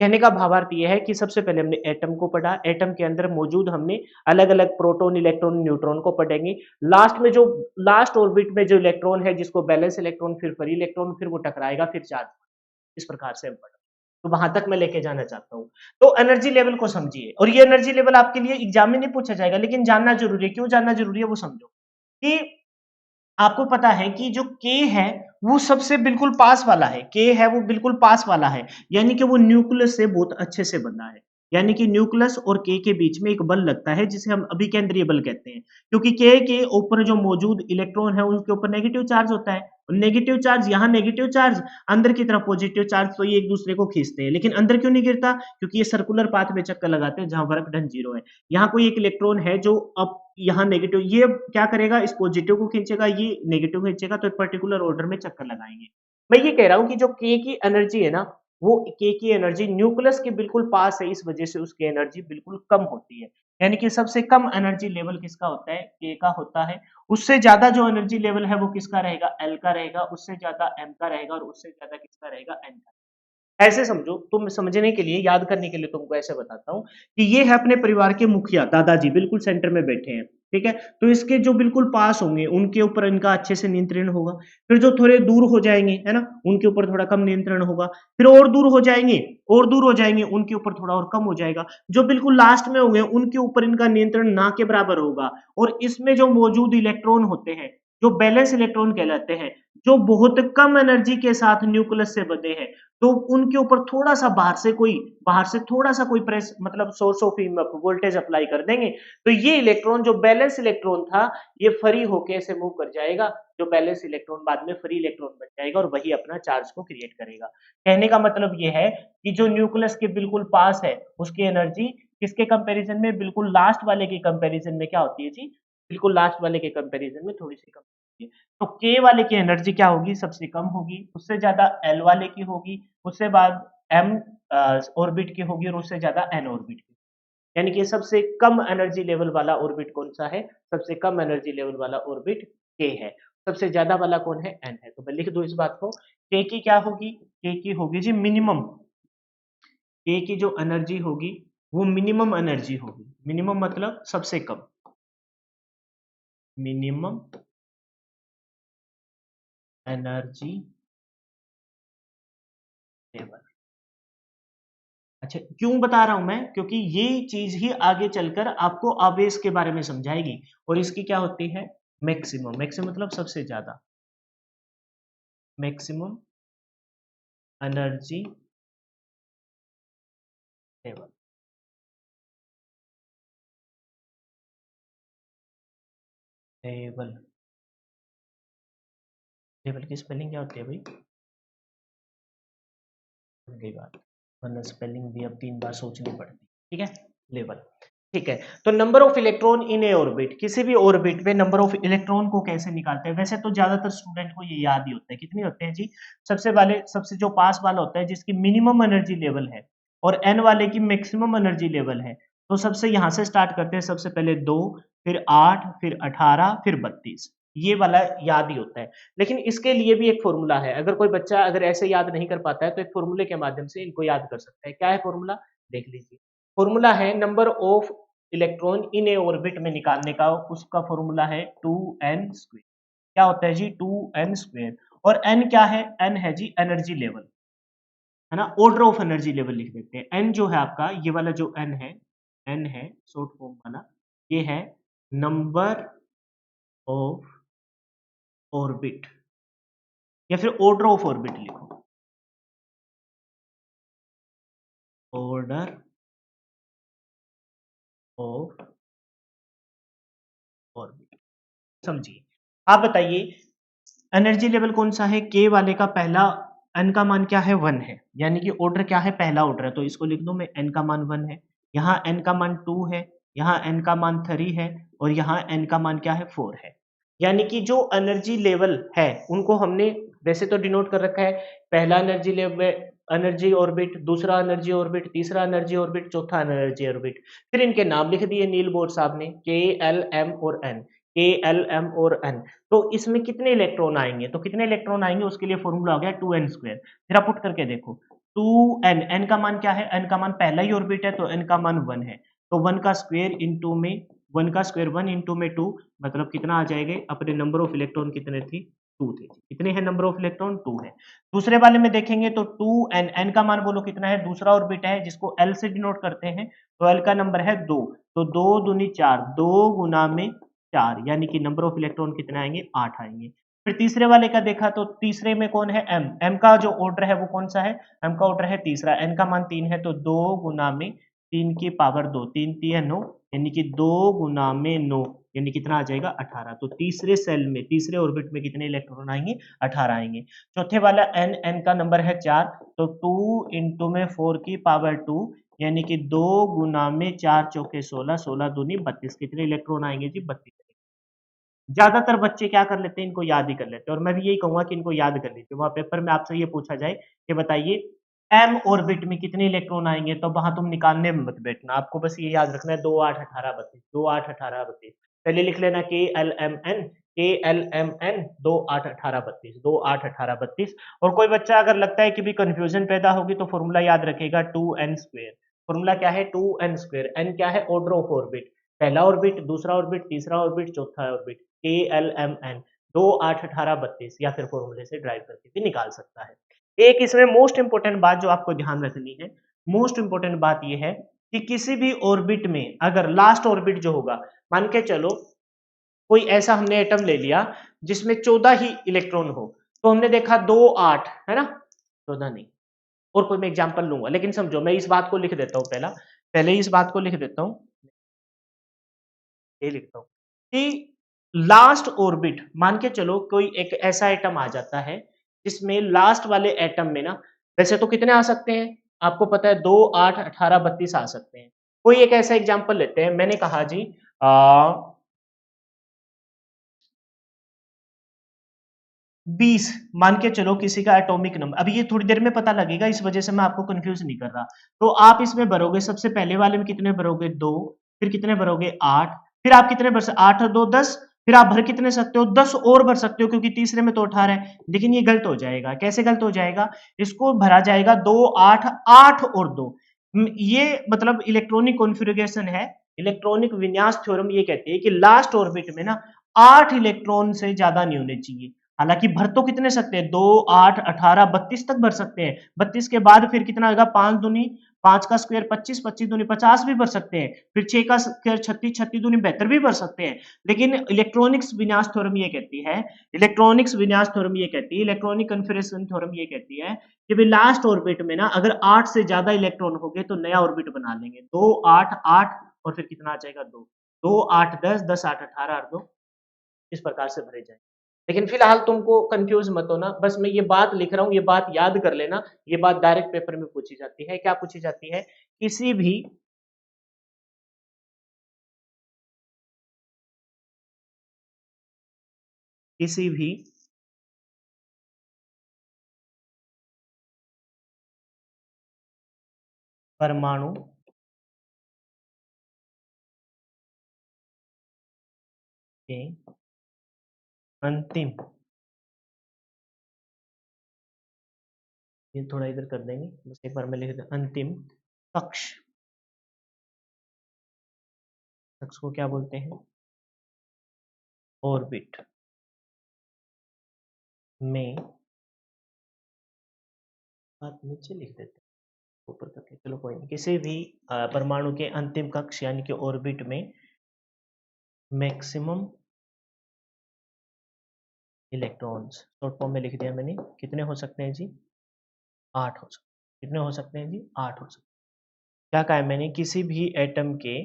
कहने का भावार्थ ये है कि सबसे पहले हमने एटम को पढ़ा, एटम के अंदर मौजूद हमने अलग अलग प्रोटॉन इलेक्ट्रॉन न्यूट्रॉन को पढ़ेंगे। लास्ट में जो लास्ट ऑर्बिट में जो इलेक्ट्रॉन है जिसको बैलेंस इलेक्ट्रॉन फिर फ्री इलेक्ट्रॉन फिर वो टकराएगा फिर चार्ज, इस प्रकार से हम पढ़ा। तो वहां तक मैं लेके जाना चाहता हूँ। तो एनर्जी लेवल को समझिए और ये एनर्जी लेवल आपके लिए एग्जाम में नहीं पूछा जाएगा लेकिन जानना जरूरी है। क्यों जानना जरूरी है वो समझो कि आपको पता है कि जो K है वो सबसे बिल्कुल पास वाला है। K है वो बिल्कुल पास वाला है, यानी कि वो न्यूक्लियस से बहुत अच्छे से बना है। यानी कि न्यूक्लियस और K के बीच में एक बल लगता है जिसे हम अभिकेंद्रीय बल कहते हैं, क्योंकि K के ऊपर जो मौजूद इलेक्ट्रॉन है उनके ऊपर नेगेटिव चार्ज होता है। नेगेटिव चार्ज यहाँ नेगेटिव चार्ज, अंदर की तरफ पॉजिटिव चार्ज, तो ये एक दूसरे को खींचते हैं। लेकिन अंदर क्यों नहीं गिरता? क्योंकि ये सर्कुलर पाथ में चक्कर लगाते हैं जहां वर्क डन 0 है। यहाँ कोई एक इलेक्ट्रॉन है जो अब यहाँ नेगेटिव, ये क्या करेगा इस पॉजिटिव को खींचेगा, ये नेगेटिव खींचेगा, तो एक पर्टिकुलर ऑर्डर में चक्कर लगाएंगे। मैं ये कह रहा हूँ कि जो K की एनर्जी है ना वो K की एनर्जी न्यूक्लियस के बिल्कुल पास है, इस वजह से उसकी एनर्जी बिल्कुल कम होती है। यानी कि सबसे कम एनर्जी लेवल किसका होता है? K का होता है। उससे ज्यादा जो एनर्जी लेवल है वो किसका रहेगा? L का रहेगा। उससे ज्यादा M का रहेगा और उससे ज्यादा किसका रहेगा? N का। ऐसे समझो, तुम समझने के लिए याद करने के लिए तुमको ऐसे बताता हूँ कि ये है अपने परिवार के मुखिया दादाजी, बिल्कुल सेंटर में बैठे हैं, ठीक है। तो इसके जो बिल्कुल पास होंगे उनके ऊपर इनका अच्छे से नियंत्रण होगा। फिर जो थोड़े दूर हो जाएंगे, है ना, उनके ऊपर थोड़ा कम नियंत्रण होगा। फिर और दूर हो जाएंगे, और दूर हो जाएंगे, उनके ऊपर थोड़ा और कम हो जाएगा। जो बिल्कुल लास्ट में होंगे उनके ऊपर इनका नियंत्रण ना के बराबर होगा। और इसमें जो मौजूद इलेक्ट्रॉन होते हैं जो बैलेंस इलेक्ट्रॉन कहलाते हैं, जो बहुत कम एनर्जी के साथ न्यूक्लियस से बने हैं, तो उनके ऊपर थोड़ा सा बाहर से थोड़ा सा कोई प्रेस मतलब सोर्स ऑफ वोल्टेज अप्लाई कर देंगे तो ये इलेक्ट्रॉन जो बैलेंस इलेक्ट्रॉन था ये फ्री होके ऐसे मूव कर जाएगा। जो बैलेंस इलेक्ट्रॉन बाद में फ्री इलेक्ट्रॉन बन जाएगा और वही अपना चार्ज को क्रिएट करेगा। कहने का मतलब ये है कि जो न्यूक्लियस के बिल्कुल पास है उसकी एनर्जी किसके कंपैरिजन में, बिल्कुल लास्ट वाले के कंपैरिजन में क्या होती है जी, बिल्कुल लास्ट वाले के कंपैरिजन में थोड़ी सी कम होती है। तो के वाले की एनर्जी क्या होगी? सबसे कम होगी। उससे ज्यादा एल वाले की होगी। उससे बाद एम ऑर्बिट की होगी और उससे ज्यादा एन ऑर्बिट की। यानी कि सबसे कम एनर्जी लेवल वाला ऑर्बिट कौन सा है? सबसे कम एनर्जी लेवल वाला ऑर्बिट के है। सबसे ज्यादा वाला कौन है? एन है। तो मैं लिख दूं इस बात को, के की क्या होगी? के की होगी जी मिनिमम। के की जो एनर्जी होगी वो मिनिमम एनर्जी होगी। मिनिमम मतलब सबसे कम, मिनिमम एनर्जी लेवल। अच्छा क्यों बता रहा हूं मैं? क्योंकि ये चीज ही आगे चलकर आपको आवेश के बारे में समझाएगी। और इसकी क्या होती है? मैक्सिमम। मैक्सिमम मतलब सबसे ज्यादा, maximum energy level. Level, level की स्पेलिंग क्या होती है भाई? गई बात, वरना स्पेलिंग भी अब 3 बार सोचनी पड़ती। ठीक है, लेवल। ठीक है, तो number of electron in A orbit, किसी भी ऑर्बिट में नंबर ऑफ इलेक्ट्रॉन को कैसे निकालते हैं? वैसे तो ज्यादातर स्टूडेंट को ये याद ही होता है। कितने होते हैं जी? सबसे जो पास वाला होता है जिसकी मिनिमम एनर्जी लेवल है और एन वाले की मैक्सिमम एनर्जी लेवल है। तो सबसे यहां से स्टार्ट करते हैं, सबसे पहले 2, फिर 8, फिर 18, फिर 32। ये वाला याद ही होता है। लेकिन इसके लिए भी एक फ़ॉर्मूला है, अगर कोई बच्चा अगर ऐसे याद नहीं कर पाता है, तो एक फ़ॉर्मूले के माध्यम से इनको याद कर सकता है। क्या है फ़ॉर्मूला? देख लीजिए। फ़ॉर्मूला है number of electron in A orbit में निकालने का, उसका फ़ॉर्मूला है 2n स्क्वायर। क्या होता है जी? 2n square. और n क्या है? n है जी एनर्जी लेवल, है ना? ऑर्डर ऑफ एनर्जी लेवल लिख देते हैं। n जो है आपका, ये वाला जो n है शॉर्ट फॉर्म वाला, ये है नंबर ऑफ ऑर्बिट, या फिर ऑर्डर ऑफ ऑर्बिट लिखो, ऑर्डर ऑफ ऑर्बिट। समझिए। आप बताइए एनर्जी लेवल कौन सा है? के वाले का पहला एन का मान क्या है? 1 है, यानी कि ऑर्डर क्या है? पहला ऑर्डर है, तो इसको लिख दो मैं, एन का मान 1 है, यहाँ एन का मान 2 है, यहाँ एन का मान 3 है, और यहाँ एन का मान क्या है? 4 है। यानी कि जो एनर्जी लेवल है उनको हमने वैसे तो डिनोट कर रखा है, पहला एनर्जी लेवल, एनर्जी ऑर्बिट, दूसरा एनर्जी ऑर्बिट, तीसरा एनर्जी ऑर्बिट, चौथा एनर्जी ऑर्बिट। फिर इनके नाम लिख दिए नील बोर्ड साहब ने, के, एल, एम और एन। के, एल, एम और एन। तो इसमें कितने इलेक्ट्रॉन आएंगे? तो कितने इलेक्ट्रॉन आएंगे उसके लिए फॉर्मूला हो गया 2n स्क्वायर। फिर आप पुट करके देखो, 2n, n का मान क्या है? n का मान पहला ही ऑर्बिट है, तो n का मान 1 है, तो 1 का स्क्वायर इंटू में 1 का स्क्वायर 1 इंटू में 2, मतलब कितना आ जाएगा? अपने नंबर ऑफ इलेक्ट्रॉन कितने थे? 2 थे। कितने हैं नंबर ऑफ इलेक्ट्रॉन? 2 है। दूसरे वाले में देखेंगे तो 2n, n का मान बोलो कितना है? दूसरा ऑर्बिट है जिसको l से डिनोट करते हैं, तो l का नंबर है 2, तो 2 दूनी 4, 2 गुना में 4, यानी कि नंबर ऑफ इलेक्ट्रॉन कितने आएंगे? 8 आएंगे। फिर तीसरे वाले का देखा तो तीसरे में कौन है? m। m का जो ऑर्डर है वो कौन सा है? m का ऑर्डर है तीसरा, n का मान 3 है, तो 2 गुना में 3 की पावर 2, 3 3 है 9, यानी कि 2 गुना में 9, यानी कितना आ जाएगा? 18। तो तीसरे सेल में, तीसरे ऑर्बिट में कितने इलेक्ट्रॉन आएंगे? 18 आएंगे। चौथे वाला n, n का नंबर है 4, तो 2 इंटू में 4 की पावर 2, यानी कि 2 गुना में 4 चौके 16, 16 दूनी 32, कितने इलेक्ट्रॉन आएंगे जी? 32। ज्यादातर बच्चे क्या कर लेते हैं? इनको याद ही कर लेते हैं, और मैं भी यही कहूंगा कि इनको याद कर लीजिए। वहां पेपर में आपसे ये पूछा जाए कि बताइए एम ऑर्बिट में कितने इलेक्ट्रॉन आएंगे, तो वहां तुम निकालने में मत बैठना, आपको बस ये याद रखना है 2 8 18 32, 2 8 18 32। पहले लिख लेना के एल एम एन, के एल एम एन, 2 8 18 32, 2 8 18 32। और कोई बच्चा अगर लगता है कि भी कंफ्यूजन पैदा होगी, तो फॉर्मूला याद रखेगा 2n स्क्वायर। फॉर्मूला क्या है? 2n square. n क्या है? ऑर्डर ऑफ ऑर्बिट, पहला ऑर्बिट, दूसरा ऑर्बिट, तीसरा ऑर्बिट, चौथा ऑर्बिट। के एल एम एन, 2 8 18 32, या फिर फॉर्मूले से ड्राइव करके भी निकाल सकता है। एक इसमें मोस्ट इंपोर्टेंट बात जो आपको ध्यान रखनी है, मोस्ट इंपोर्टेंट बात यह है कि किसी भी ऑर्बिट में अगर लास्ट ऑर्बिट जो होगा, मान के चलो कोई ऐसा हमने एटम ले लिया जिसमें 14 ही इलेक्ट्रॉन हो, तो हमने देखा 2 8 है ना, 14 नहीं। और कोई मैं एग्जांपल लूंगा, लेकिन समझो, मैं इस बात को लिख देता हूं, पहले इस बात को लिख देता हूं, ये लिखता हूं कि लास्ट ऑर्बिट, मान के चलो कोई एक ऐसा एटम आ जाता है जिसमें लास्ट वाले एटम में ना, वैसे तो कितने आ सकते हैं आपको पता है? 2 8 18 32 आ सकते हैं। कोई एक ऐसा एग्जांपल लेते हैं, मैंने कहा जी आ, 20, मान के चलो किसी का एटॉमिक नंबर, अभी ये थोड़ी देर में पता लगेगा, इस वजह से मैं आपको कंफ्यूज नहीं कर रहा। तो आप इसमें भरोगे, सबसे पहले वाले में कितने भरोगे? 2, फिर कितने भरोगे? 8, फिर आप कितने भर? 8 और 2 10, फिर आप भर कितने सकते हो? 10 और भर सकते हो, क्योंकि तीसरे में तो 18 है। लेकिन ये गलत हो जाएगा। कैसे गलत हो जाएगा? इसको भरा जाएगा 2 8 8 और 2। ये मतलब इलेक्ट्रॉनिक कॉन्फ़िगरेशन है। इलेक्ट्रॉनिक विन्यास थ्योरम ये कहती है कि लास्ट ऑर्बिट में ना 8 इलेक्ट्रॉन से ज्यादा नहीं होने चाहिए। हालांकि भर तो कितने सकते हैं? 2 8 18 32 तक भर सकते हैं। 32 के बाद फिर कितना होगा? 5 दूनी 5 का स्क्वायर 25, 25 दूनी 50 भी भर सकते हैं। फिर 6 का स्क्वायर 36, 36 दूनी 72 भी भर सकते हैं। लेकिन इलेक्ट्रॉनिक्स विन्यास थ्योरम ये कहती है, इलेक्ट्रॉनिक कन्फिगरेशन थ्योरम ये कहती है कि भाई लास्ट ऑर्बिट में ना अगर 8 से ज्यादा इलेक्ट्रॉन हो गए तो नया ऑर्बिट बना लेंगे। 2 8 8 और फिर कितना आ जाएगा? 2, 2 8 10, 10 8 18 और 2, इस प्रकार से भरे जाएंगे। लेकिन फिलहाल तुमको कंफ्यूज मत होना, बस मैं ये बात लिख रहा हूँ, ये बात याद कर लेना। ये बात डायरेक्ट पेपर में पूछी जाती है। क्या पूछी जाती है? किसी भी परमाणु के अंतिम, ये थोड़ा इधर कर देंगे, बस एक बार मैं लिख दें, अंतिम कक्ष, कक्ष को क्या बोलते हैं? ऑर्बिट में, आप नीचे लिख देते हैं ऊपर करके, चलो कोई नहीं, किसी भी परमाणु के अंतिम कक्ष यानी कि ऑर्बिट में मैक्सिमम इलेक्ट्रॉन्स, शॉर्ट फॉर्म में लिख दिया मैंने, कितने हो सकते हैं जी? 8 हो सकते हैं। कितने हो सकते हैं जी? 8 हो सकते हैं। क्या कहा है मैंने? किसी भी एटम के,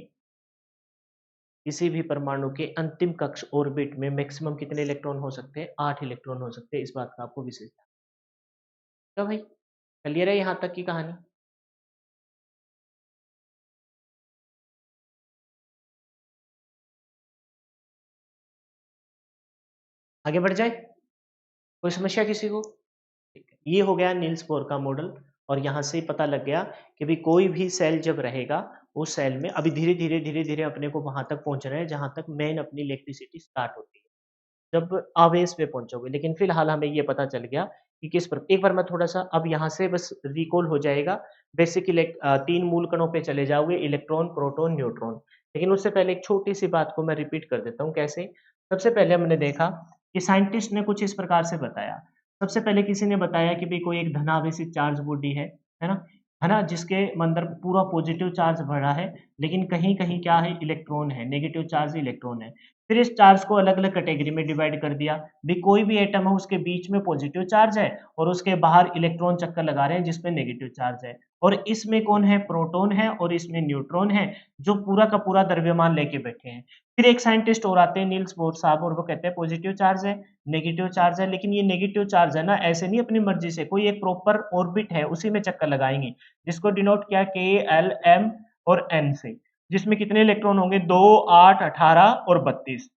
किसी भी परमाणु के अंतिम कक्ष ऑर्बिट में मैक्सिमम कितने इलेक्ट्रॉन हो सकते हैं? 8 इलेक्ट्रॉन हो सकते हैं। इस बात का आपको विशेष ध्यान, तो भाई क्लियर है यहाँ तक की कहानी? आगे बढ़ जाए, कोई समस्या किसी को? ठीक है, ये हो गया नील्स बोर का मॉडल, और यहाँ से पता लग गया कि भाई कोई भी सेल जब रहेगा, उस सेल में अभी धीरे धीरे धीरे धीरे अपने को वहां तक पहुंच रहे हैं जहां तक मेन अपनी इलेक्ट्रिसिटी स्टार्ट होती है, जब आवेश पे पहुंचोगे। लेकिन फिलहाल हमें ये पता चल गया कि किस पर, एक बार मैं थोड़ा सा अब यहाँ से बस रिकॉल हो जाएगा, बेसिक 3 मूल कणों पे चले जाओगे, इलेक्ट्रॉन, प्रोटॉन, न्यूट्रॉन। लेकिन उससे पहले एक छोटी सी बात को मैं रिपीट कर देता हूँ, कैसे? सबसे पहले हमने देखा कि साइंटिस्ट ने कुछ इस प्रकार से बताया। सबसे पहले किसी ने बताया कि भाई कोई एक धनावेशित चार्ज बॉडी है ना? है ना? जिसके अंदर पूरा पॉजिटिव चार्ज भरा है, लेकिन कहीं-कहीं क्या है? इलेक्ट्रॉन है, नेगेटिव चार्ज इलेक्ट्रॉन है। फिर इस चार्ज को अलग-अलग कैटेगरी में डिवाइड कर दिया। भी कोई भी एटम है उसके बीच में पॉजिटिव चार्ज है और उसके बाहर इलेक्ट्रॉन चक्कर लगा रहे हैं जिसमें नेगेटिव चार्ज है। और इसमें कौन है? प्रोटॉन है, और इसमें न्यूट्रॉन है, जो पूरा का पूरा द्रव्यमान लेके बैठे हैं। फिर एक साइंटिस्ट और आते हैं, नील्स बोर साहब, और वो कहते हैं पॉजिटिव चार्ज है, नेगेटिव चार्ज है, लेकिन ये नेगेटिव चार्ज है ना, ऐसे नहीं अपनी मर्जी से, कोई एक प्रॉपर ऑर्बिट है उसी में चक्कर लगाएंगे, जिसको डिनोट किया के, एल, एम और एन से, जिसमें कितने इलेक्ट्रॉन होंगे? 2, 8, 18 और 32।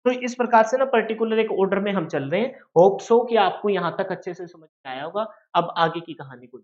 तो इस प्रकार से ना पर्टिकुलर एक ऑर्डर में हम चल रहे हैं। होप सो कि आपको यहाँ तक अच्छे से समझ में आया होगा। अब आगे की कहानी को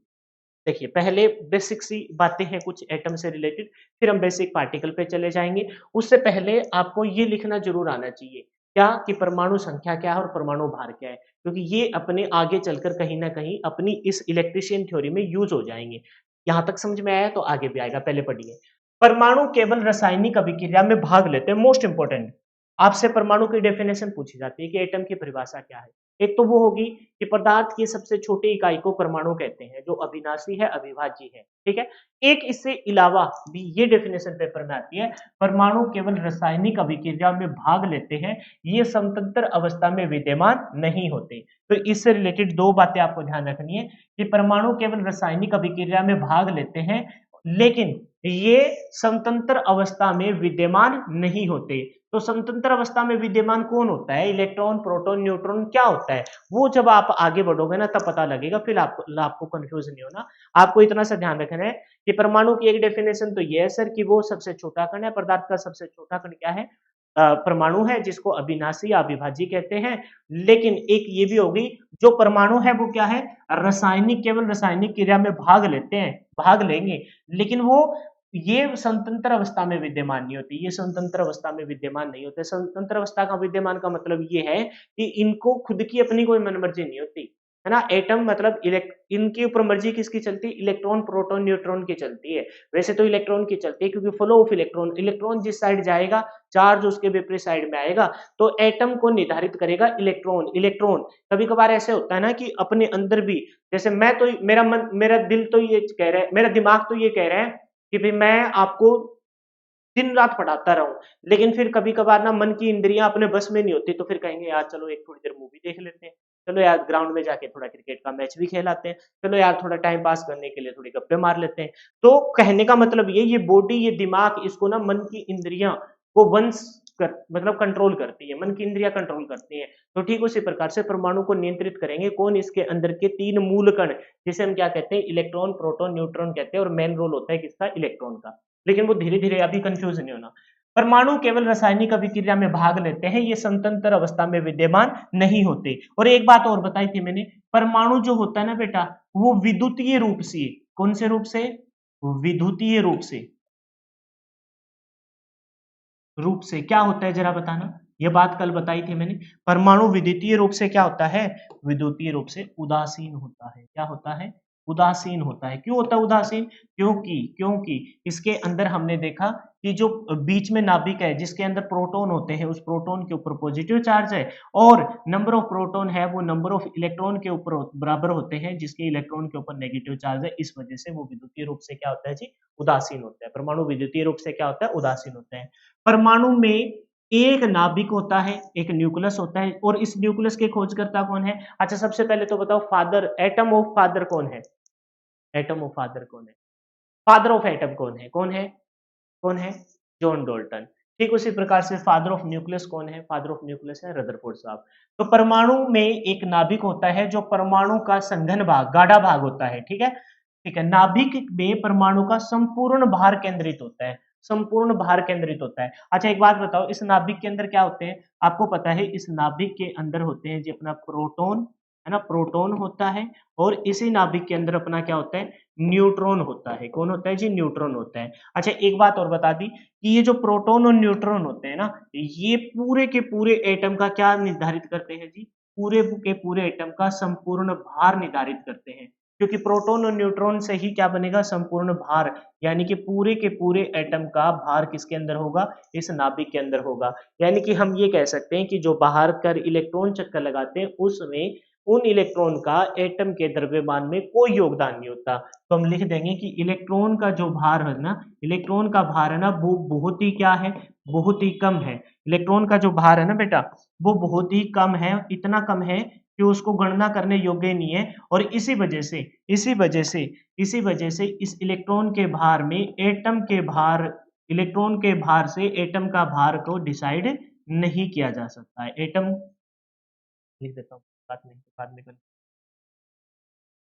देखिए, पहले बेसिक सी बातें हैं कुछ एटम से रिलेटेड, फिर हम बेसिक पार्टिकल पे चले जाएँगे। उससे पहले आपको ये लिखना ज़रूर आना चाहिए, क्या? कि परमाणु संख्या क्या है और परमाणु भार क्या है? क्योंकि ये अपने आगे चलकर कहीं न कहीं अपनी इस इलेक्ट्रीशियन थ्योरी में यूज़ हो जाएँगे। यहाँ तक समझ में आया तो आगे भी आएगा, पहले पढ़िए। परमाणु केवल रासायनिक अभिक्रिया में भाग लेते हैं, मोस्ट इम्पोर्टेंट। आपसे परमाणु की डेफिनेशन पूछी जाती है कि एटम की परिभाषा क्या है? एक तो वो होगी कि पदार्थ की सबसे छोटी इकाई को परमाणु कहते हैं, जो अविनाशी है, अविभाज्य है, ठीक है? एक इससे अलावा भी ये डेफिनेशन पेपर में आती है, परमाणु केवल रासायनिक अभिक्रिया में भाग लेते हैं, ये समतंत्र अवस्था में विद्यमान नहीं होते। तो इससे रिलेटेड 2 बातें आपको ध्यान रखनी है कि परमाणु केवल रासायनिक अभिक्रिया में भाग लेते हैं, लेकिन ये समतंत्र अवस्था में विद्यमान नहीं होते। तो समतंत्र अवस्था में विद्यमान कौन होता है? इलेक्ट्रॉन, प्रोटॉन, न्यूट्रॉन क्या होता है? वो जब आप आगे बढ़ोगे ना तब पता लगेगा, फिर आपको कंफ्यूज नहीं होना। आपको इतना सा ध्यान रखना है कि परमाणु की एक डेफिनेशन तो ये है सर कि वो सबसे छोटा कण है, पदार्थ का सबसे छोटा कण क्या है? परमाणु है, जिसको अविनाशी या अविभाज्य कहते हैं। लेकिन एक ये भी होगी, जो परमाणु है वो क्या है? रासायनिक, केवल रासायनिक क्रिया में भाग लेते हैं, भाग लेंगे, लेकिन वो ये स्वतंत्र अवस्था में विद्यमान नहीं होती, ये स्वतंत्र अवस्था में विद्यमान नहीं होते। स्वतंत्र अवस्था का विद्यमान का मतलब ये है कि इनको खुद की अपनी कोई मनमर्जी नहीं होती, है ना? एटम मतलब इनके ऊपर मर्जी किसकी चलती है? इलेक्ट्रॉन, प्रोटॉन, न्यूट्रॉन की चलती है। वैसे तो इलेक्ट्रॉन की चलती है, क्योंकि फ्लो ऑफ इलेक्ट्रॉन, इलेक्ट्रॉन जिस साइड जाएगा, चार्ज उसके विपरीत साइड में आएगा। तो एटम को निर्धारित करेगा इलेक्ट्रॉन। इलेक्ट्रॉन कभी कभार ऐसे होता है ना कि अपने अंदर भी, जैसे मैं तो, मेरा दिल तो ये कह रहा है, मेरा दिमाग तो ये कह रहा है कि भाई मैं आपको दिन रात पढ़ाता रहूं, लेकिन फिर कभी कभार ना मन की इंद्रियां अपने बस में नहीं होती, तो फिर कहेंगे यार चलो एक थोड़ी देर मूवी देख लेते हैं, चलो यार ग्राउंड में जाके थोड़ा क्रिकेट का मैच भी खेल आते हैं, चलो यार थोड़ा टाइम पास करने के लिए थोड़ी गप्पे मार लेते हैं। तो कहने का मतलब ये बॉडी, ये दिमाग, इसको ना मन की इंद्रियां को वंश मतलब कंट्रोल करती है, मन की इंद्रियां कंट्रोल करती है। तो ठीक उसी प्रकार से परमाणु को नियंत्रित करेंगे कौन? इसके अंदर के 3 मूल कण, जिसे हम क्या कहते हैं? इलेक्ट्रॉन, प्रोटॉन, न्यूट्रॉन कहते हैं, और मेन रोल होता है किसका? इलेक्ट्रॉन का। लेकिन वो धीरे-धीरे, अभी कंफ्यूज नहीं होना। परमाणु केवल रासायनिक अभिक्रिया में भाग लेते हैं, ये स्वतंत्र अवस्था में विद्यमान नहीं होते। और एक बात और बताई थी मैंने, परमाणु जो होता है ना बेटा, वो विद्युतीय रूप से, कौन से रूप से? विद्युतीय रूप से क्या होता है जरा बताना? ये बात कल बताई थी मैंने। परमाणु विद्युतीय रूप से क्या होता है? विद्युतीय रूप से उदासीन होता है। क्या होता है? उदासीन होता है। क्यों होता है उदासीन? क्योंकि इसके अंदर हमने देखा कि जो बीच में नाभिक है जिसके अंदर प्रोटॉन होते हैं, उस प्रोटॉन के ऊपर पॉजिटिव चार्ज है और नंबर ऑफ प्रोटॉन है वो नंबर ऑफ इलेक्ट्रॉन के ऊपर बराबर होते हैं जिसके इलेक्ट्रॉन के ऊपर नेगेटिव चार्ज है। इस वजह से वो विद्युतीय रूप से क्या होता है जी? उदासीन होता है। परमाणु विद्युतीय रूप से क्या होता है? उदासीन होता है। परमाणु में एक नाभिक होता है, एक न्यूक्लियस होता है और इस न्यूक्लियस के खोजकर्ता कौन है? अच्छा, सबसे पहले तो बताओ फादर, एटम ऑफ फादर कौन है? एटम ऑफ फादर कौन है? फादर ऑफ एटम कौन है? कौन है? कौन है? John Dalton. ठीक उसी प्रकार से फादर ऑफ न्यूक्लियस कौन है? फादर ऑफ न्यूक्लियस है रदरफोर्ड साहब। तो परमाणु में एक नाभिक होता है जो परमाणु का संघन भाग, गाढ़ा भाग होता है, ठीक है? ठीक है, नाभिक में परमाणु का संपूर्ण भार केंद्रित होता है, संपूर्ण भार केंद्रित होता है। अच्छा, एक बात बताओ, इस नाभिक के अंदर क्या होते हैं? आपको पता है इस नाभिक के अंदर होते हैं जी अपना प्रोटॉन, है ना? प्रोटॉन होता है और इसी नाभिक के अंदर अपना क्या होता है? न्यूट्रॉन होता है। कौन होता है जी? न्यूट्रॉन होता है। अच्छा, एक बात और बता दी कि ये जो प्रोटॉन और न्यूट्रॉन होते हैं ना, ये पूरे के पूरे एटम का क्या निर्धारित करते हैं जी? पूरे के पूरे एटम का संपूर्ण भार निर्धारित करते हैं। क्योंकि प्रोटॉन और न्यूट्रॉन से ही क्या बनेगा? संपूर्ण भार, यानी कि पूरे के पूरे एटम का भार किसके अंदर होगा? इस नाभिक के अंदर होगा। यानी कि हम ये कह सकते हैं कि जो बाहर कर इलेक्ट्रॉन चक्कर लगाते हैं उसमें उन इलेक्ट्रॉन का एटम के द्रव्यमान में कोई योगदान नहीं होता। तो हम लिख देंगे कि इलेक्ट्रॉन का जो भार है ना, इलेक्ट्रॉन का भार है ना, वो बहुत ही क्या है? बहुत ही कम है। इलेक्ट्रॉन का जो भार है ना बेटा, वो बहुत ही कम है, इतना कम है कि उसको गणना करने योग्य नहीं है। और इसी वजह से इस इलेक्ट्रॉन के भार में एटम के भार, इलेक्ट्रॉन के भार से एटम का भार को डिसाइड नहीं किया जा सकता है। एटम लिख देता हूँ, बाद में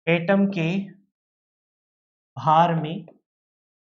एटम के भार में,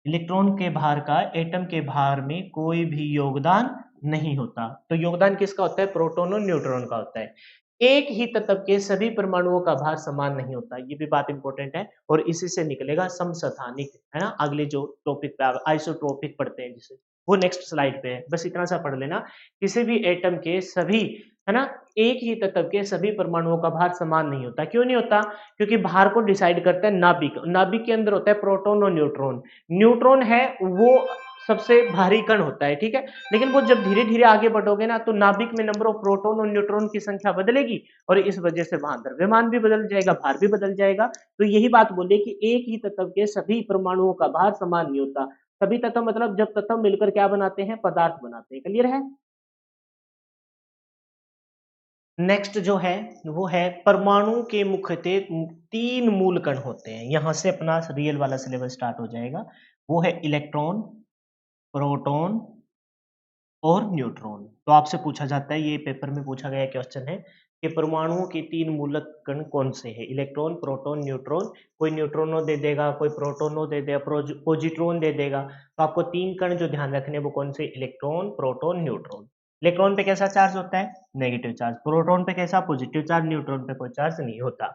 इलेक्ट्रॉन के भार का एटम के भार में कोई भी योगदान नहीं होता। तो योगदान किसका होता है? प्रोटॉन और न्यूट्रॉन का होता है। एक ही तत्व के सभी परमाणुओं का भार समान नहीं होता, ये भी बात इंपॉर्टेंट है। और इसी से निकलेगा समस्थानिक, है ना? अगले जो टॉपिक पे आइसोट्रोपिक पढ़ते हैं जिसे, वो नेक्स्ट स्लाइड पे है, बस इतना सा पढ़ लेना। किसी भी एटम के सभी, है ना, एक ही तत्व के सभी परमाणुओं का भार समान नहीं होता। क्यों नहीं होता? क्योंकि भार को डिसाइड करता है नाभिक। नाभिक के अंदर होता है प्रोटॉन और न्यूट्रॉन। न्यूट्रॉन है वो सबसे भारी कण होता है, ठीक है? लेकिन वो जब धीरे धीरे आगे बढ़ोगे ना, तो नाभिक में नंबर ऑफ प्रोटॉन और न्यूट्रॉन की संख्या बदलेगी और इस वजह से वहां द्रव्यमान भी बदल जाएगा, भार भी बदल जाएगा। तो यही बात बोले कि एक ही तत्व के सभी परमाणुओं का भार समान नहीं होता। सभी तत्व मतलब जब तत्व मिलकर क्या बनाते हैं? पदार्थ बनाते हैं। क्लियर है? नेक्स्ट जो है वो है परमाणु के मुख्यतः 3 मूल कण होते हैं। यहां से अपना रियल वाला सिलेबस स्टार्ट हो जाएगा। वो है इलेक्ट्रॉन, प्रोटॉन और न्यूट्रॉन। तो आपसे पूछा जाता है, ये पेपर में पूछा गया क्वेश्चन है कि परमाणुओं के 3 मूलक कण कौन से हैं? Electron, proton, neutron. कोई न्यूट्रॉनो दे देगा, कोई प्रोटोनो दे देगा, पॉजिट्रॉन दे देगा। तो आपको 3 कण जो ध्यान रखने हैं वो कौन से? Electron, proton, neutron. इलेक्ट्रॉन पे कैसा चार्ज होता है? Negative charge. प्रोटॉन पे कैसा? Positive charge. न्यूट्रॉन पे कोई चार्ज नहीं होता।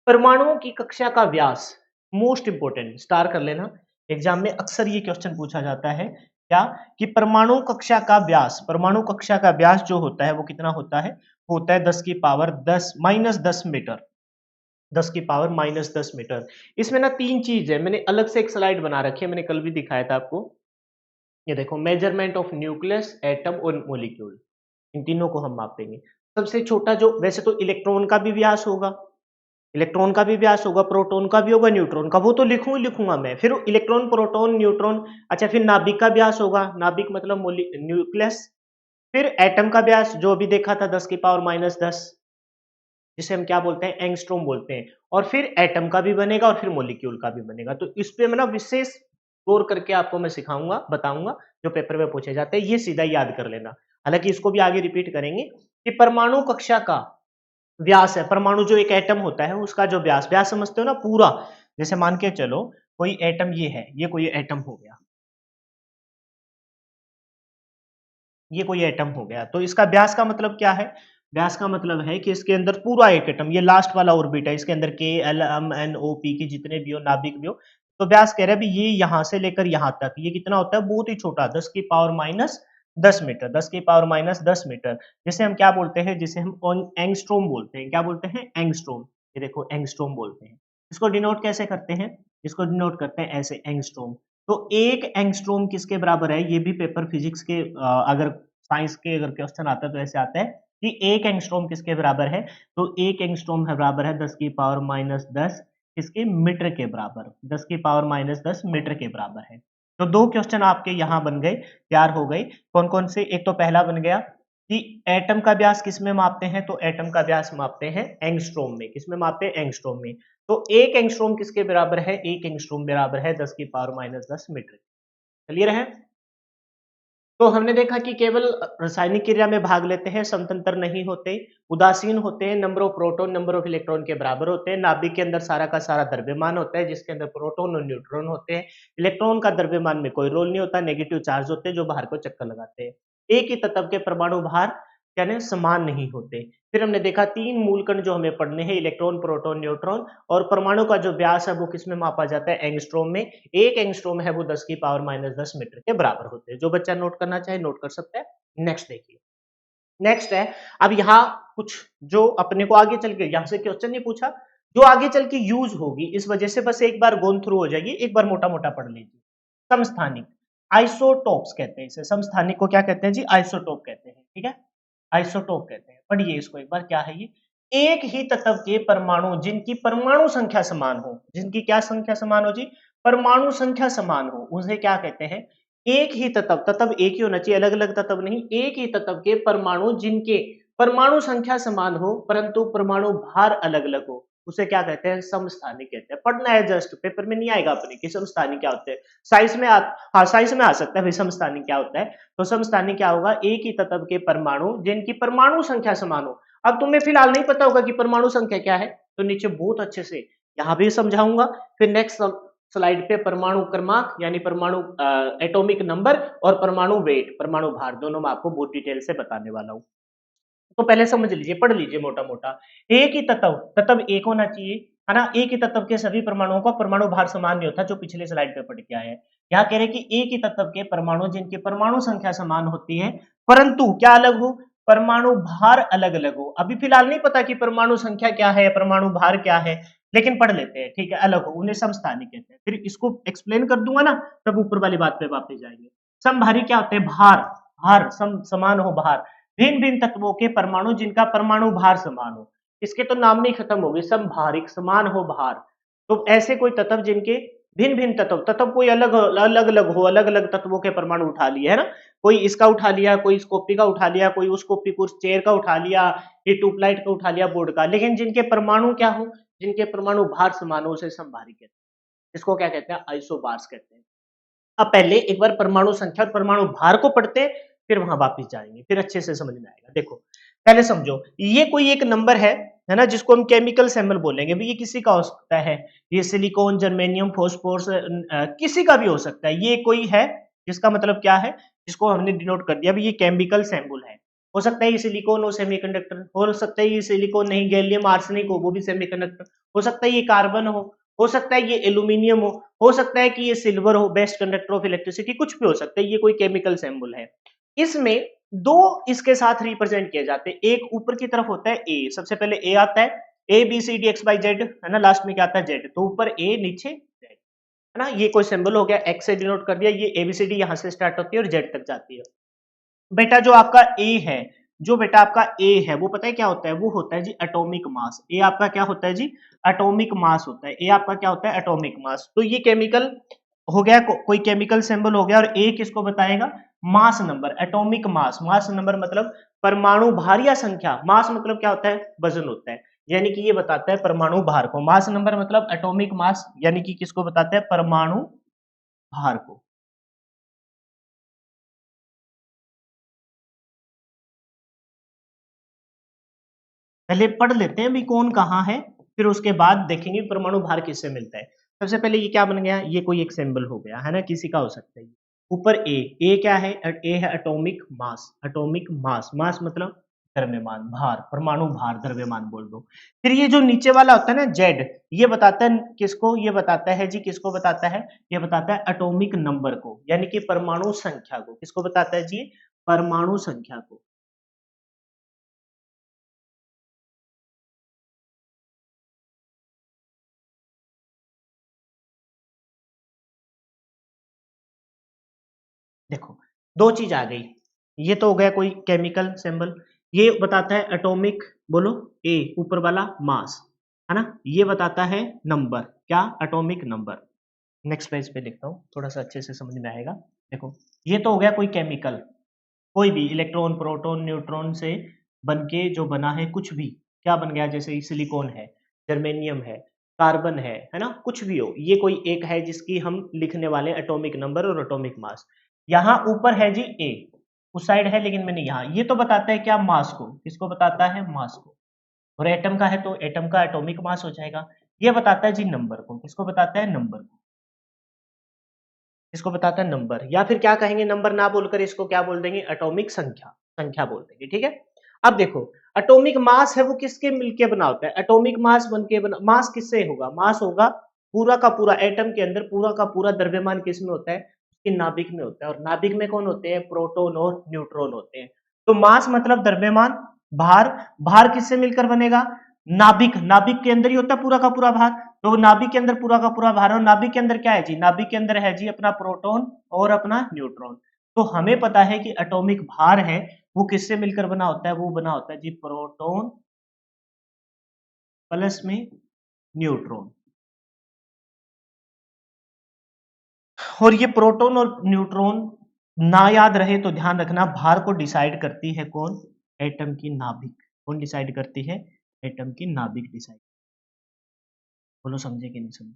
परमाणुओं की कक्षा का व्यास, मोस्ट इंपोर्टेंट, स्टार कर लेना। एग्जाम में अक्सर ये क्वेश्चन पूछा जाता है क्या? कि परमाणु कक्षा का व्यास, परमाणु कक्षा का व्यास जो होता है वो कितना होता है? होता है 10 की पावर 10 माइनस 10 मीटर। 10 की पावर माइनस 10 मीटर। इसमें ना 3 चीज है, मैंने अलग से एक स्लाइड बना रखी है, मैंने कल भी दिखाया था आपको। ये देखो, मेजरमेंट ऑफ न्यूक्लियस, एटम और मोलिक्यूल, इन तीनों को हम मापेंगे। सबसे छोटा जो, वैसे तो इलेक्ट्रॉन का भी व्यास होगा, इलेक्ट्रॉन का भी व्यास होगा, प्रोटॉन का भी होगा, न्यूट्रॉन का, वो तो लिखूंगा मैं। फिर इलेक्ट्रॉन, प्रोटॉन, न्यूट्रॉन। अच्छा, फिर नाभिक का व्यास होगा, नाभिक मतलब न्यूक्लियस। फिर एटम का व्यास जो अभी देखा था 10 की पावर माइनस 10, जिसे हम क्या बोलते हैं? एंगस्ट्रॉम बोलते हैं। और फिर एटम का भी बनेगा और फिर मोलिक्यूल का भी बनेगा। तो इस पे मैं ना विशेष गौर करके आपको मैं सिखाऊंगा, बताऊंगा, जो पेपर में पूछे जाते हैं, ये सीधा याद कर लेना। हालांकि इसको भी आगे रिपीट करेंगे कि परमाणु कक्षा का व्यास है, परमाणु जो एक एटम होता है उसका जो व्यास, व्यास समझते हो ना पूरा। जैसे मान के चलो कोई एटम ये है, ये कोई एटम हो गया, ये कोई एटम हो गया, तो इसका व्यास का मतलब क्या है? व्यास का मतलब है कि इसके अंदर पूरा एक एटम, ये लास्ट वाला ऑर्बिट है, इसके अंदर K L M N O P की जितने भी हो, नाभिक भी हो। तो व्यास कह रहे हैं भी ये यहां से लेकर यहां तक, ये कितना होता है? बहुत ही छोटा, 10 की पावर माइनस 10 मीटर, 10 की पावर माइनस 10 मीटर, जिसे हम क्या बोलते हैं, जिसे हम एंगस्ट्रॉम बोलते हैं। क्या बोलते हैं? एंगस्ट्रॉम। ये देखो एंगस्ट्रॉम बोलते हैं। इसको डिनोट कैसे करते हैं? इसको डिनोट करते हैं ऐसे, एंगस्ट्रॉम। तो एक एंगस्ट्रॉम किसके बराबर है? ये भी पेपर फिजिक्स के अगर साइंस के अगर क्वेश्चन आता है तो ऐसे आता है कि एक एंगस्ट्रॉम किसके बराबर है? तो एक एंगस्ट्रॉम है बराबर है 10 की पावर माइनस 10 किसके? मीटर के बराबर। 10 की पावर माइनस 10 मीटर के बराबर है। तो 2 क्वेश्चन आपके यहाँ बन गए, तैयार हो गए। कौन-कौन से? एक तो पहला बन गया कि एटम का व्यास किसमें मापते हैं? तो एटम का व्यास मापते हैं एंगस्ट्रॉम में। किसमें मापते हैं? एंगस्ट्रॉम में। तो 1 एंगस्ट्रॉम किसके बराबर है? 1 एंगस्ट्रॉम बराबर है 10 की पावर माइनस 10 मीटर। क्लियर है? तो हमने देखा कि केवल रासायनिक क्रिया में भाग लेते हैं, समतंत्र नहीं होते, उदासीन होते हैं, number of proton number of electron के बराबर होते हैं, नाभिक के अंदर सारा का सारा द्रव्यमान होता है जिसके अंदर प्रोटॉन और न्यूट्रॉन होते हैं, इलेक्ट्रॉन का द्रव्यमान में कोई रोल नहीं होता, नेगेटिव चार्ज होते हैं जो बाहर को चक्कर लगाते हैं। एक ही तत्व के परमाणु भार यानी समान नहीं होते। फिर हमने देखा 3 मूल कण जो हमें पढ़ने हैं, इलेक्ट्रॉन, प्रोटॉन, न्यूट्रॉन, और परमाणु का जो व्यास है वो किसमें मापा जाता है? एंगस्ट्रॉम में। 1 एंगस्ट्रॉम है वो 10 की पावर माइनस 10 मीटर के बराबर होते हैं। जो बच्चा नोट करना चाहे नोट कर सकता है। नेक्स्ट देखिए, नेक्स्ट है, अब यहाँ कुछ जो अपने को आगे चल के यहाँ से क्वेश्चन नहीं पूछा, जो आगे चल के यूज होगी, इस वजह से बस एक बार गोन थ्रू हो जाएगी, एक बार मोटा मोटा पढ़ लीजिए। समस्थानिक, आइसोटोप्स कहते हैं इसे। समस्थानिक को क्या कहते हैं जी? आइसोटोप कहते हैं। ठीक है, आइसोटोप कहते हैं। पढ़िए इसको एक बार, क्या है ये? एक ही तत्व के परमाणु जिनकी परमाणु संख्या समान हो, जिनकी क्या संख्या समान हो जी? परमाणु संख्या समान हो, उसे क्या कहते हैं? एक ही तत्व, तत्व एक ही होना चाहिए, अलग अलग तत्व नहीं, एक ही तत्व के परमाणु जिनके परमाणु संख्या समान हो परंतु परमाणु भार अलग अलग हो, उसे क्या कहते हैं? समस्थानिक कहते हैं। पढ़ना है, जस्ट पेपर में नहीं आएगा अपने कि समस्थानिक क्या होते हैं। साइंस में हाँ, साइंस में आ सकता है भाई समस्थानिक क्या होता है। तो समस्थानिक क्या होगा? एक ही तत्व के परमाणु जिनकी परमाणु संख्या समान हो। अब तुम्हें फिलहाल नहीं पता होगा कि परमाणु संख्या क्या है, तो नीचे बहुत अच्छे से यहाँ भी समझाऊंगा। फिर नेक्स्ट स्लाइड पे परमाणु क्रमांक यानी परमाणु एटॉमिक नंबर और परमाणु वेट, परमाणु भार, दोनों मैं आपको बहुत डिटेल से बताने वाला हूँ। तो पहले समझ लीजिए, पढ़ लीजिए मोटा मोटा। एक ही तत्व, तत्व एक होना चाहिए, है ना? एक ही तत्व के सभी परमाणुओं का परमाणु भार समान नहीं होता, जो पिछले स्लाइड पे पढ़ के आए हैं। यहाँ कह रहे हैं कि एक ही तत्व के परमाणु जिनकी परमाणु संख्या समान होती है परंतु क्या अलग हो? परमाणु भार अलग अलग हो। अभी फिलहाल नहीं पता कि परमाणु संख्या क्या है, परमाणु भार क्या है, लेकिन पढ़ लेते हैं, ठीक है? अलग हो, उन्हें समस्थानिक कहते हैं। फिर इसको एक्सप्लेन कर दूंगा ना, तब ऊपर वाली बात पे वापस जाएंगे। समभारी क्या होते हैं? भार, भार समान हो, भार भिन्न भिन्न तत्वों के परमाणु जिनका परमाणु भार समान हो। इसके तो नाम नहीं खत्म हो गए, समभारिक, समान हो भार। तो ऐसे कोई तत्व जिनके भिन्न भिन्न तत्व, तत्व कोई अलग अलग अलग हो, अलग अलग तत्वों के परमाणु उठा लिए, है ना? कोई इसका उठा लिया, कोई इस कॉपी का उठा लिया, कोई उस कॉपी को चेयर का उठा लिया, ये ट्यूबलाइट का उठा लिया, बोर्ड का, लेकिन जिनके परमाणु क्या हो? जिनके परमाणु भार समान हो उसे समभारी कहते हैं। इसको क्या कहते हैं? आइसोबार्स कहते हैं। अब पहले एक बार परमाणु संख्या और परमाणु भार को पढ़ते हैं, फिर वहां वापिस जाएंगे, फिर अच्छे से समझ में आएगा। देखो पहले समझो, ये कोई एक नंबर है ना, जिसको हम केमिकल सिंबल बोलेंगे। ये किसी का हो सकता है, ये सिलिकॉन, जर्मेनियम, फॉस्फोरस, किसी का भी हो सकता है। ये कोई है जिसका मतलब क्या है, जिसको हमने डिनोट कर दिया, ये केमिकल सिंबल है। हो सकता है ये सिलिकॉन हो, सेमीकंडक्टर हो सकता है, ये सिलिकॉन नहीं, गैलियम आर्सेनिक हो, वो भी सेमीकंडक्टर हो सकता है, ये कार्बन हो सकता है ये एल्यूमिनियम हो सकता है कि ये सिल्वर हो, बेस्ट कंडक्टर ऑफ इलेक्ट्रिसिटी, कुछ भी हो सकता है। ये कोई केमिकल सिंबल है। इसमें दो इसके साथ रिप्रेजेंट किए जाते हैं। एक ऊपर की तरफ होता है ए, सबसे पहले ए आता है, A B C D X Y Z, है ना? लास्ट में क्या आता है? जेड। तो ऊपर ए, नीचे जेड, है ना? ये कोई सिंबल हो गया, एक्स से डिनोट कर दिया। ये एबीसीडी यहां से स्टार्ट होती है और जेड तक जाती है। बेटा जो आपका ए है, जो बेटा आपका ए है, वो पता है क्या होता है? वो होता है जी एटॉमिक मास। ए आपका क्या होता है जी? एटॉमिक मास होता है। ए आपका क्या होता है? Atomic mass. तो ये केमिकल हो गया, कोई केमिकल सिंबल हो गया। और ए किसको बताएगा? Mass number, atomic mass. Mass number मतलब परमाणु भार या संख्या। मास मतलब क्या होता है? वजन होता है, यानी कि ये बताता है परमाणु भार को। मास नंबर मतलब एटॉमिक मास, यानी कि किसको बताता है? परमाणु भार को। पहले पढ़ लेते हैं भी कौन कहाँ है, फिर उसके बाद देखेंगे परमाणु भार किससे मिलता है। सबसे पहले ये क्या बन गया? ये कोई एक सिंबल हो गया, है ना? किसी का हो सकता है। ऊपर ए, ए क्या है? ए है एटॉमिक मास। एटॉमिक मास, मास मतलब द्रव्यमान, भार, परमाणु भार, द्रव्यमान बोल दो। फिर ये जो नीचे वाला होता है ना जेड, ये बताता है किसको? ये बताता है जी, किसको बताता है? ये बताता है एटॉमिक नंबर को, यानी कि परमाणु संख्या को। किसको बताता है जी? परमाणु संख्या को। देखो, 2 चीज़ आ गई। ये तो हो गया कोई केमिकल सिंबल, ये बताता है एटॉमिक, बोलो ए ऊपर वाला मास, है ना? ये बताता है नंबर, क्या? Atomic number. नेक्स्ट पेज पे लिखता हूँ, थोड़ा-सा अच्छे से समझ में आएगा। देखो, ये तो हो गया कोई केमिकल, कोई भी इलेक्ट्रॉन, प्रोटॉन, न्यूट्रॉन से बन के जो बना है कुछ भी, क्या बन गया? जैसे सिलिकॉन है, जर्मेनियम है है ना? कुछ भी हो, ये कोई एक है जिसकी हम लिखने वाले एटॉमिक नंबर और एटॉमिक मास। यहाँ ऊपर है जी ए, उस साइड है लेकिन मैंने यहाँ, ये तो बताता है क्या? मास को। किसको बताता है? मास को। और एटम का है तो एटम का एटॉमिक मास हो जाएगा। ये बताता है जी नंबर को। किसको बताता है? नंबर को। इसको बताता है नंबर, या फिर क्या कहेंगे? नंबर ना बोलकर इसको क्या बोल देंगे? एटॉमिक संख्या, संख्या बोल देंगे, ठीक है? अब देखो, एटॉमिक मास है वो किसके मिलके बना होता है? एटॉमिक मास बनके बना, मास किससे होगा? मास होगा पूरा का पूरा एटम के अंदर, पूरा का पूरा द्रव्यमान किसमें होता है? उसके नाभिक में होता है। और नाभिक में कौन होते हैं? प्रोटॉन और न्यूट्रॉन होते हैं। तो मास मतलब द्रव्यमान, भार, भार किससे मिलकर बनेगा? नाभिक, नाभिक के अंदर ही होता है पूरा का पूरा भार। तो नाभिक के अंदर पूरा का पूरा भार, और नाभिक के अंदर क्या है जी? नाभिक के अंदर है जी अपना प्रोटॉन और अपना न्यूट्रॉन। तो हमें पता है कि एटॉमिक भार है वो किससे मिलकर बना होता है? वो बना होता है जी प्रोटॉन प्लस में न्यूट्रॉन। और ये प्रोटॉन और न्यूट्रॉन ना याद रहे तो ध्यान रखना, भार को डिसाइड करती है कौन? एटम की नाभिक। कौन डिसाइड करती है? एटम की नाभिक डिसाइड। बोलो समझे कि नहीं समझे?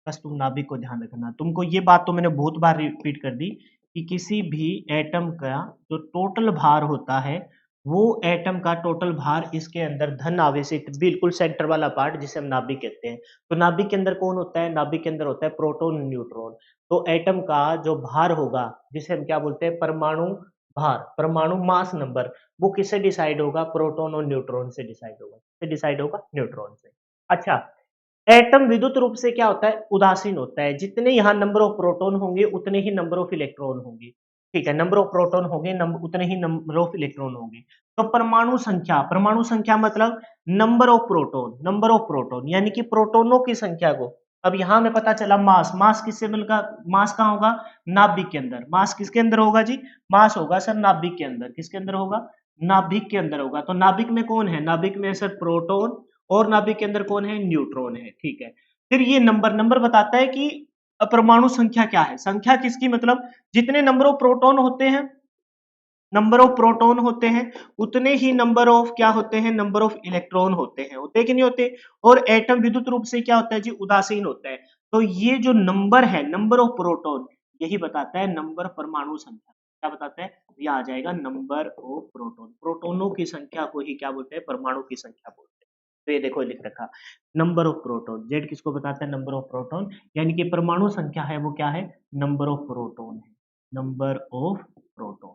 बस तुम नाभिक को ध्यान रखना। तुमको ये बात तो मैंने बहुत बार रिपीट कर दी कि किसी भी एटम का जो टोटल भार होता है, वो एटम का टोटल भार इसके अंदर धन आवेशित बिल्कुल सेंटर वाला पार्ट जिसे हम नाभिक कहते हैं। तो नाभिक के अंदर कौन होता है? नाभिक के अंदर होता है प्रोटॉन न्यूट्रॉन। तो एटम का जो भार होगा जिसे हम क्या बोलते हैं? परमाणु भार, परमाणु मास नंबर, वो किससे डिसाइड होगा? प्रोटॉन और न्यूट्रॉन से डिसाइड होगा। किससे डिसाइड होगा? न्यूट्रॉन से। अच्छा, एटम विद्युत रूप से क्या होता है? उदासीन होता है। जितने यहाँ नंबर ऑफ प्रोटॉन होंगे उतने ही नंबर ऑफ इलेक्ट्रॉन होंगे। ठीक है, नंबर ऑफ प्रोटॉन होंगे उतने ही नंबर ऑफ इलेक्ट्रॉन होंगे। तो परमाणु संख्या मतलब number of proton, number of proton यानी कि प्रोटॉनों की संख्या को। अब यहाँ हमें पता चला मास, मास किससे मिलकर? मास कहाँ होगा? नाभिक के अंदर। मास किसके अंदर होगा जी? मास होगा सर नाभिक के अंदर। किसके अंदर होगा? नाभिक के अंदर होगा। तो नाभिक में कौन है? नाभिक में सर प्रोटॉन, और नाभिक के अंदर कौन है? न्यूट्रॉन है। ठीक है, फिर ये नंबर, नंबर बताता है कि परमाणु संख्या क्या है? संख्या किसकी? मतलब जितने नंबर ऑफ प्रोटॉन होते हैं, नंबर ऑफ प्रोटॉन होते हैं, उतने ही नंबर ऑफ क्या होते हैं? नंबर ऑफ इलेक्ट्रॉन होते हैं। होते कि नहीं होते? और एटम विद्युत रूप से क्या होता है जी? उदासीन होता है। तो ये जो नंबर है, नंबर ऑफ प्रोटॉन, यही बताता है नंबर परमाणु संख्या। क्या बताता है? यह आ जाएगा नंबर ऑफ प्रोटॉन। प्रोटॉनों की संख्या को ही क्या बोलते हैं? परमाणु की संख्या बोलते हैं। तो ये देखो लिख रखा, नंबर ऑफ प्रोटॉन। जेड किसको बताता है? नंबर ऑफ प्रोटॉन, यानी कि परमाणु संख्या है वो क्या है? नंबर ऑफ प्रोटॉन है। Number of proton.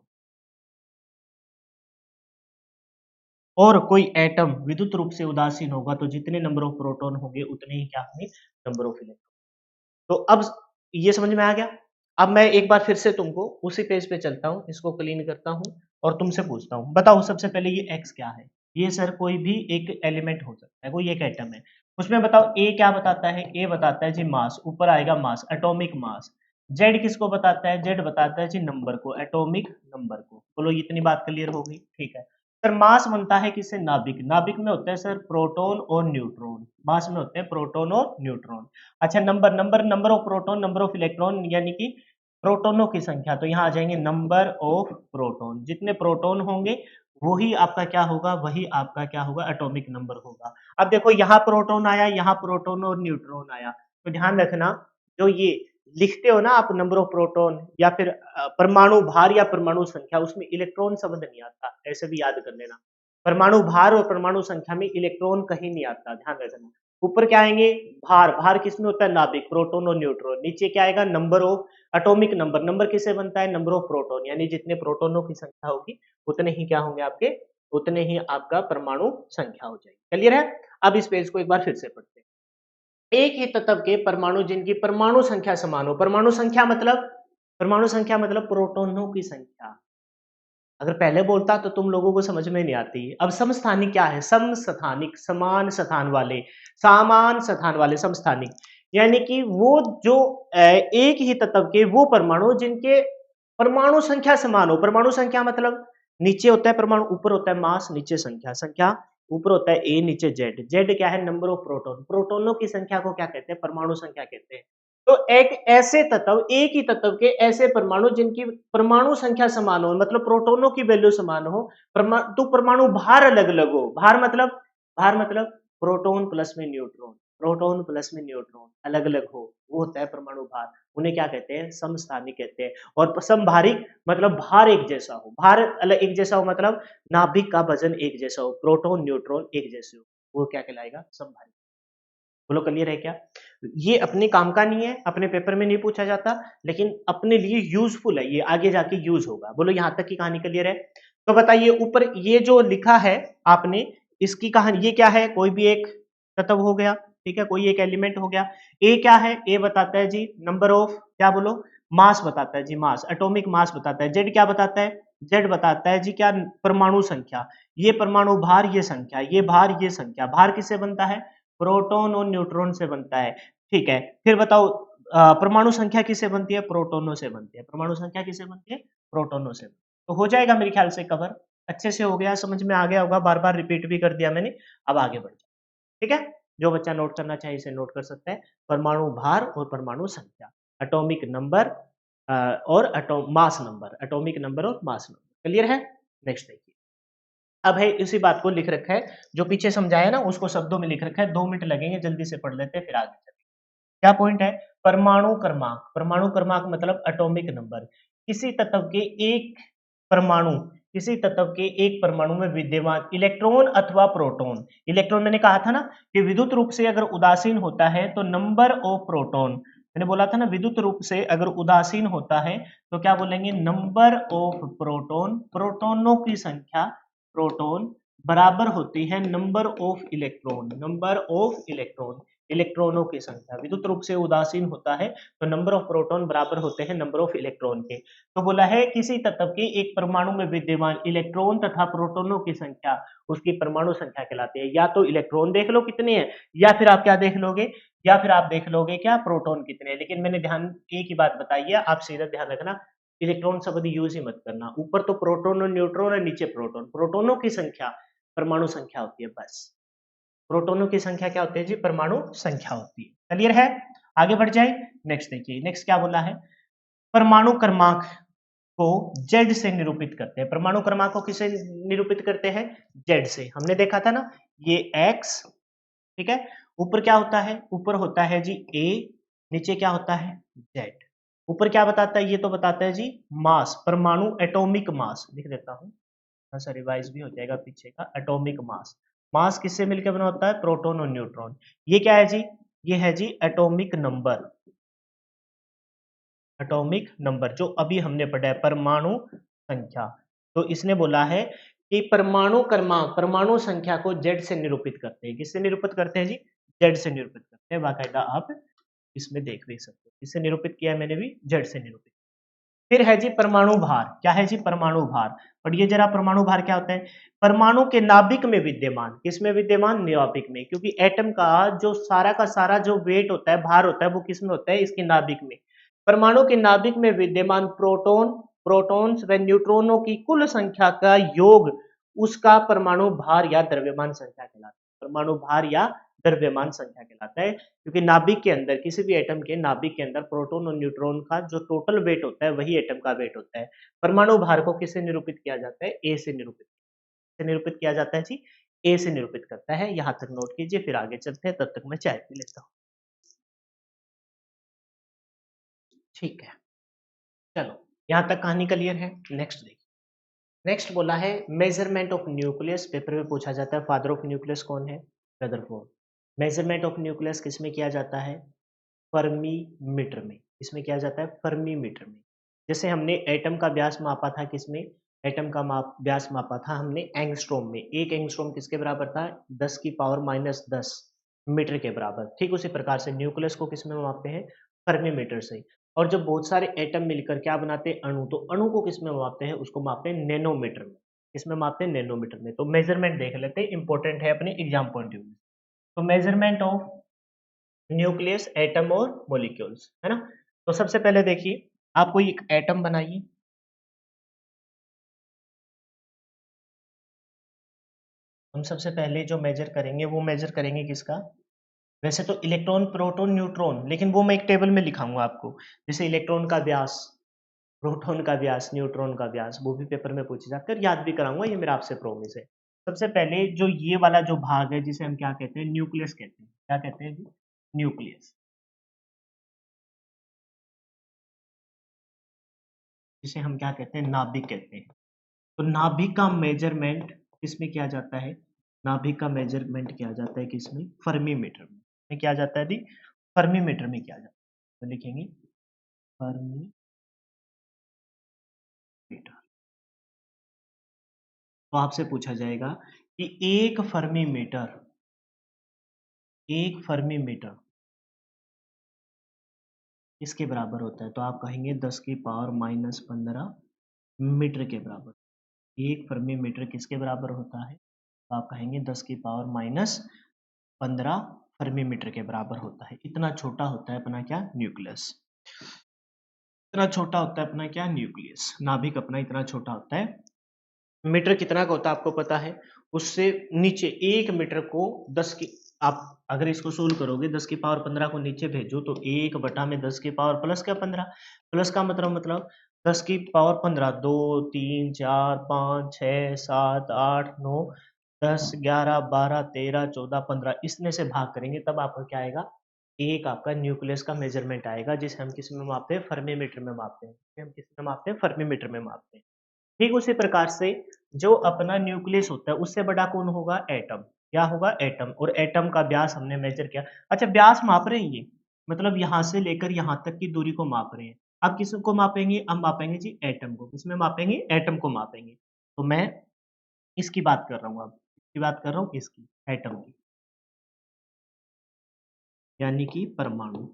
और कोई एटम विद्युत रूप से उदासीन होगा तो जितने नंबर ऑफ प्रोटॉन होंगे उतने ही क्या होंगे? Number of electron. तो अब ये समझ में आ गया? अब मैं एक बार फिर से तुमको उसी पेज पे चलता हूँ, इसको क्लीन करता हूँ और तुमसे पूछता हूँ। बताओ सबसे पहले ये एक्स क्या है? ये सर कोई भी एक एलिमेंट हो सकता है, कोई एक एटम है। उसमें बताओ ए क्या बताता है? ए बताता है जी मास, ऊपर आएगा मास, एटॉमिक मास। जेड किसको बताता है? जेड बताता है जी नंबर को, एटॉमिक नंबर को। बोलो इतनी बात क्लियर हो गई? ठीक है। सर मास बनता है किससे? नाभिक। नाभिक में होता है सर प्रोटॉन और न्यूट्रॉन। मास में होते हैं प्रोटॉन और न्यूट्रॉन। अच्छा, number of proton, number of electron, यानी कि प्रोटॉनों की संख्या। तो यहाँ आ जाएंगे नंबर ऑफ प्रोटॉन। जितने प्रोटॉन होंगे वही आपका क्या होगा? वही आपका क्या होगा? एटॉमिक नंबर होगा। अब देखो यहाँ प्रोटॉन आया, यहाँ प्रोटॉन और न्यूट्रॉन आया। तो ध्यान रखना, जो ये लिखते हो ना आप नंबर ऑफ प्रोटॉन या फिर परमाणु भार या परमाणु संख्या, उसमें इलेक्ट्रॉन शब्द नहीं आता, ऐसे भी याद कर लेना। परमाणु भार और परमाणु संख्या में इलेक्ट्रॉन कहीं नहीं आता, ध्यान रखना। ऊपर क्या आएंगे? भार, भार किसमें होता है? नाभिक, प्रोटॉन और न्यूट्रॉन। नीचे क्या आएगा? Number of, atomic number. Number किससे बनता है? नंबर ऑफ प्रोटॉन, यानी जितने प्रोटॉनों की संख्या होगी उतने ही क्या होंगे आपके? उतने ही आपका परमाणु संख्या हो जाएगी। क्लियर है? अब इस पेज को एक बार फिर से पढ़ते हैं। एक ही तत्व के परमाणु जिनकी परमाणु संख्या समान हो। परमाणु संख्या मतलब परमाणु संख्या मतलब प्रोटॉनों की संख्या। अगर पहले बोलता तो तुम लोगों को समझ में नहीं आती। अब समस्थानिक क्या है? समस्थानिक, समान स्थान वाले, समान स्थान वाले समस्थानिक। यानी कि वो जो एक ही तत्व के वो परमाणु जिनके परमाणु संख्या समान हो। परमाणु संख्या मतलब नीचे होता है परमाणु, ऊपर होता है मास, नीचे संख्या, संख्या ऊपर होता है ए, नीचे जेड। जेड क्या है? Number of proton. प्रोटॉनों की संख्या को क्या कहते हैं? परमाणु संख्या कहते हैं। तो एक ऐसे तत्व, एक ही तत्व के ऐसे परमाणु जिनकी परमाणु संख्या समान हो, मतलब प्रोटॉनों की वैल्यू समान हो, तो परमाणु भार अलग अलग हो। भार मतलब प्रोटॉन प्लस में न्यूट्रॉन, प्रोटॉन प्लस में न्यूट्रॉन अलग अलग हो, वो होता है परमाणु भार। उन्हें क्या कहते हैं? समस्थानिक कहते हैं। और समभारिक मतलब भार एक जैसा हो। भार अलग एक जैसा हो मतलब नाभिक का वजन एक जैसा हो, प्रोटॉन न्यूट्रॉन एक जैसे हो, वो क्या कहलाएगा? समभारिक। बोलो क्लियर है क्या? ये अपने काम का नहीं है, अपने पेपर में नहीं पूछा जाता, लेकिन अपने लिए यूजफुल है, ये आगे जाके यूज होगा। बोलो यहां तक की कहानी क्लियर है? तो बताइए ऊपर ये जो लिखा है आपने, इसकी कहानी ये क्या है? कोई भी एक तत्व हो गया, ठीक है, कोई एक एलिमेंट हो गया। ए क्या है? ए बताता है जी नंबर ऑफ, क्या बोलो, मास बताता है जी, मास, एटॉमिक मास बताता है। जेड क्या बताता है? जेड बताता है जी क्या? परमाणु संख्या। ये परमाणु भार, ये संख्या, ये भार, ये संख्या। भार किससे बनता है? प्रोटॉन और न्यूट्रॉन से बनता है। ठीक है, फिर बताओ परमाणु संख्या किससे बनती है? प्रोटॉनों से बनती है। परमाणु संख्या किससे बनती है? प्रोटॉनों से। तो हो जाएगा मेरे ख्याल से कवर, अच्छे से हो गया, समझ में आ गया होगा, बार बार रिपीट भी कर दिया मैंने। अब आगे बढ़ जाओ, ठीक है। जो बच्चा नोट करना चाहे इसे नोट कर सकता है। परमाणु भार और परमाणु संख्या, एटॉमिक नंबर और मास नंबर, एटॉमिक नंबर और मास नंबर। क्लियर है? नेक्स्ट देखिए। अब है इसी बात को लिख रखा है, जो पीछे समझाया ना उसको शब्दों में लिख रखा है। 2 मिनट लगेंगे, जल्दी से पढ़ लेते हैं फिर आगे चलेंगे। क्या पॉइंट है? परमाणु क्रमांक। परमाणु क्रमांक मतलब एटॉमिक नंबर। किसी तत्व के एक परमाणु, किसी तत्व के एक परमाणु में विद्यमान इलेक्ट्रॉन अथवा प्रोटॉन। इलेक्ट्रॉन मैंने कहा था ना कि विद्युत रूप से अगर उदासीन होता है तो नंबर ऑफ प्रोटॉन, मैंने बोला था ना विद्युत रूप से अगर उदासीन होता है तो क्या बोलेंगे? Number of proton. प्रोटॉनों की संख्या, प्रोटॉन बराबर होती है number of electron. Number of electron, इलेक्ट्रॉनों की संख्या। विद्युत रूप से उदासीन होता है तो नंबर ऑफ प्रोटॉन बराबर होते हैं नंबर ऑफ इलेक्ट्रॉन के। तो बोला है किसी तत्व के एक परमाणु में विद्यमान इलेक्ट्रॉन तथा प्रोटॉनों की संख्या उसकी परमाणु संख्या कहलाती है। या तो इलेक्ट्रॉन देख लो कितने हैं, या फिर आप क्या देख लोगे, या फिर आप देख लोगे क्या? प्रोटॉन कितने हैं। लेकिन मैंने ध्यान एक ही बात बताई है, आप सीधा ध्यान रखना, इलेक्ट्रॉन शब्द यूज ही मत करना। ऊपर तो प्रोटॉन और न्यूट्रॉन है, नीचे प्रोटॉन। प्रोटॉनों की संख्या परमाणु संख्या होती है बस। प्रोटॉनों की संख्या क्या होती है जी? परमाणु संख्या होती है। क्लियर है? आगे बढ़ जाए। नेक्स्ट देखिए, नेक्स्ट क्या बोला है? परमाणु क्रमांक को जेड से निरूपित करते हैं। परमाणु क्रमांक को किसे निरूपित करते हैं? जेड से। हमने देखा था ना, ये एक्स, ठीक है, ऊपर क्या होता है? ऊपर होता है जी ए, नीचे क्या होता है? जेड। ऊपर क्या बताता है? ये तो बताता है जी मास, परमाणु एटॉमिक मास। लिख देता हूं, थोड़ा सा रिवाइज भी हो जाएगा पीछे का। एटॉमिक मास, मास किससे मिलकर बना होता है? प्रोटॉन और न्यूट्रॉन। ये क्या है जी? ये है जी एटॉमिक नंबर। एटॉमिक नंबर जो अभी हमने पढ़ा है, परमाणु संख्या। तो इसने बोला है कि परमाणु क्रमांक, परमाणु संख्या को जेड से निरूपित करते हैं। किससे निरूपित करते हैं जी? जेड से निरूपित करते हैं। बाकायदा आप इसमें देख भी सकते हो, किससे निरूपित किया है मैंने भी? जेड से निरूपित। फिर है जी परमाणु भार। क्या है जी? परमाणु भार। पढ़िए जरा, परमाणु भार क्या होता है? परमाणु के नाभिक में विद्यमान, किसमें विद्यमान? नाभिक में। क्योंकि एटम का जो सारा का सारा जो वेट होता है, भार होता है, वो किसमें होता है? इसके नाभिक में। परमाणु के नाभिक में विद्यमान प्रोटॉन, प्रोटॉन्स व न्यूट्रॉनों की कुल संख्या का योग उसका परमाणु भार या द्रव्यमान संख्या कहलाता है। परमाणु भार या द्रव्यमान संख्या कहलाता है। क्योंकि नाभिक के अंदर, किसी भी एटम के नाभिक के अंदर प्रोटॉन और न्यूट्रॉन का जो टोटल वेट होता है वही एटम का वेट होता है। परमाणु भार को किससे निरूपित किया जाता है? ए से निरूपित, से निरूपित किया जाता है जी, ए से निरूपित करता है। यहां तक नोट कीजिए, फिर आगे चलते हैं, तब तक मैं चाय पी लेता हूँ। ठीक है, चलो यहां तक कहानी क्लियर है। नेक्स्ट देखिए। नेक्स्ट बोला है मेजरमेंट ऑफ न्यूक्लियस। पेपर में पूछा जाता है फादर ऑफ न्यूक्लियस कौन है? रदरफोर्ड। मेजरमेंट ऑफ न्यूक्लियस किस में किया जाता है? फर्मी मीटर में। इसमें किया जाता है फर्मी मीटर में। जैसे हमने एटम का व्यास मापा था, किसमें? एटम का व्यास मापा था हमने एंगस्ट्रॉम में। एक एंगस्ट्रॉम किसके बराबर था? 10⁻⁻10 मीटर के बराबर। ठीक उसी प्रकार से न्यूक्लियस को किसमें मापते हैं? फर्मी मीटर से। और जब बहुत सारे एटम मिलकर क्या बनाते हैं अणु, तो अणु को किस में मापते हैं, उसको मापते हैं नैनोमीटर में। किसमें मापते हैं, नैनोमीटर में। तो मेजरमेंट देख लेते हैं, इंपॉर्टेंट है अपने एग्जाम पॉइंट ऑफ व्यू। तो मेजरमेंट ऑफ न्यूक्लियस, एटम और मॉलिक्यूल्स, है ना। तो सबसे पहले देखिए, आप कोई एक एटम बनाइए। हम सबसे पहले जो मेजर करेंगे वो मेजर करेंगे किसका, वैसे तो इलेक्ट्रॉन, प्रोटॉन, न्यूट्रॉन, लेकिन वो मैं एक टेबल में लिखाऊंगा आपको। जैसे इलेक्ट्रॉन का व्यास, प्रोटॉन का व्यास, न्यूट्रॉन का व्यास, वो भी पेपर में पूछे जाते हैं और याद भी कराऊंगा, ये मेरा आपसे प्रॉमिस है। सबसे पहले जो ये वाला जो भाग है जिसे हम क्या कहते हैं, न्यूक्लियस कहते हैं। क्या कहते हैं जी, न्यूक्लियस। जिसे हम क्या कहते हैं, नाभिक कहते हैं। तो नाभिक का मेजरमेंट किसमें किया जाता है, नाभिक का मेजरमेंट किया जाता है किसमें, फर्मीमीटर में किया जाता है दी, फर्मीमीटर में किया जाता है। तो लिखेंगे फर्मीमीटर। तो आपसे पूछा जाएगा कि एक फर्मीमीटर किसके बराबर होता है, तो आप कहेंगे 10 की पावर माइनस 15 मीटर के बराबर। एक फर्मीमीटर किसके बराबर होता है, तो आप कहेंगे 10 की पावर माइनस 15 फर्मीमीटर के बराबर होता है। इतना छोटा होता है अपना क्या, न्यूक्लियस। इतना छोटा होता है अपना क्या, न्यूक्लियस। नाभिक अपना इतना छोटा होता है। मीटर कितना का होता है आपको पता है, उससे नीचे 1 मीटर को 10 की, आप अगर इसको सोल्व करोगे 10 की पावर 15 को नीचे भेजो तो 1 बटा में 10 की पावर प्लस का 15, प्लस का मतलब 10 की पावर 15, 2 3 4 5 6 7 8 9 10 11 12 13 14 15, इसमें से भाग करेंगे तब आपका क्या आएगा, एक आपका न्यूक्लियस का मेजरमेंट आएगा, जिसे हम किस में मापते हैं, फर्मीमीटर में मापते हैं। जिसे हम किस में मापते हैं, फर्मीमीटर में मापते हैं। ठीक उसी प्रकार से जो अपना न्यूक्लियस होता है उससे बड़ा कौन होगा, एटम। क्या होगा, एटम। और एटम का व्यास हमने मेजर किया। अच्छा, व्यास माप रहे हैं ये, मतलब यहां से लेकर यहां तक की दूरी को माप रहे हैं। अब किसको मापेंगे, हम मापेंगे जी एटम को। किसमें मापेंगे, एटम को मापेंगे। तो मैं इसकी बात कर रहा हूँ, अब इसकी बात कर रहा हूँ, इसकी, एटम की, यानी कि परमाणु।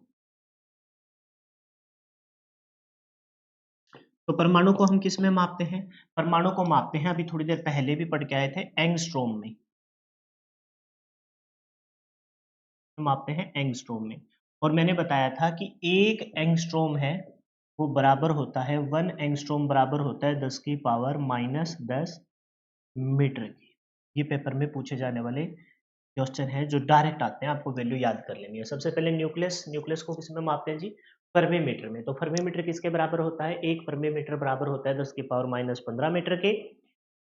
तो परमाणु को हम किस में मापते हैं, परमाणु को मापते हैं, अभी थोड़ी देर पहले भी पढ़ के आए थे, एंगस्ट्रोम में मापते हैं, एंगस्ट्रोम में। और मैंने बताया था कि एक एंगस्ट्रोम है वो बराबर होता है, 1 एंगस्ट्रोम बराबर होता है 10 की पावर माइनस 10 मीटर की। ये पेपर में पूछे जाने वाले क्वेश्चन है जो डायरेक्ट आते हैं, आपको वैल्यू याद कर लेनी है। सबसे पहले न्यूक्लियस, न्यूक्लियस को किस में मापते हैं जी, फर्मीमीटर में। तो फर्मीमीटर किसके बराबर होता है, एक फर्मीमीटर बराबर होता है 10 की पावर माइनस 15 मीटर के।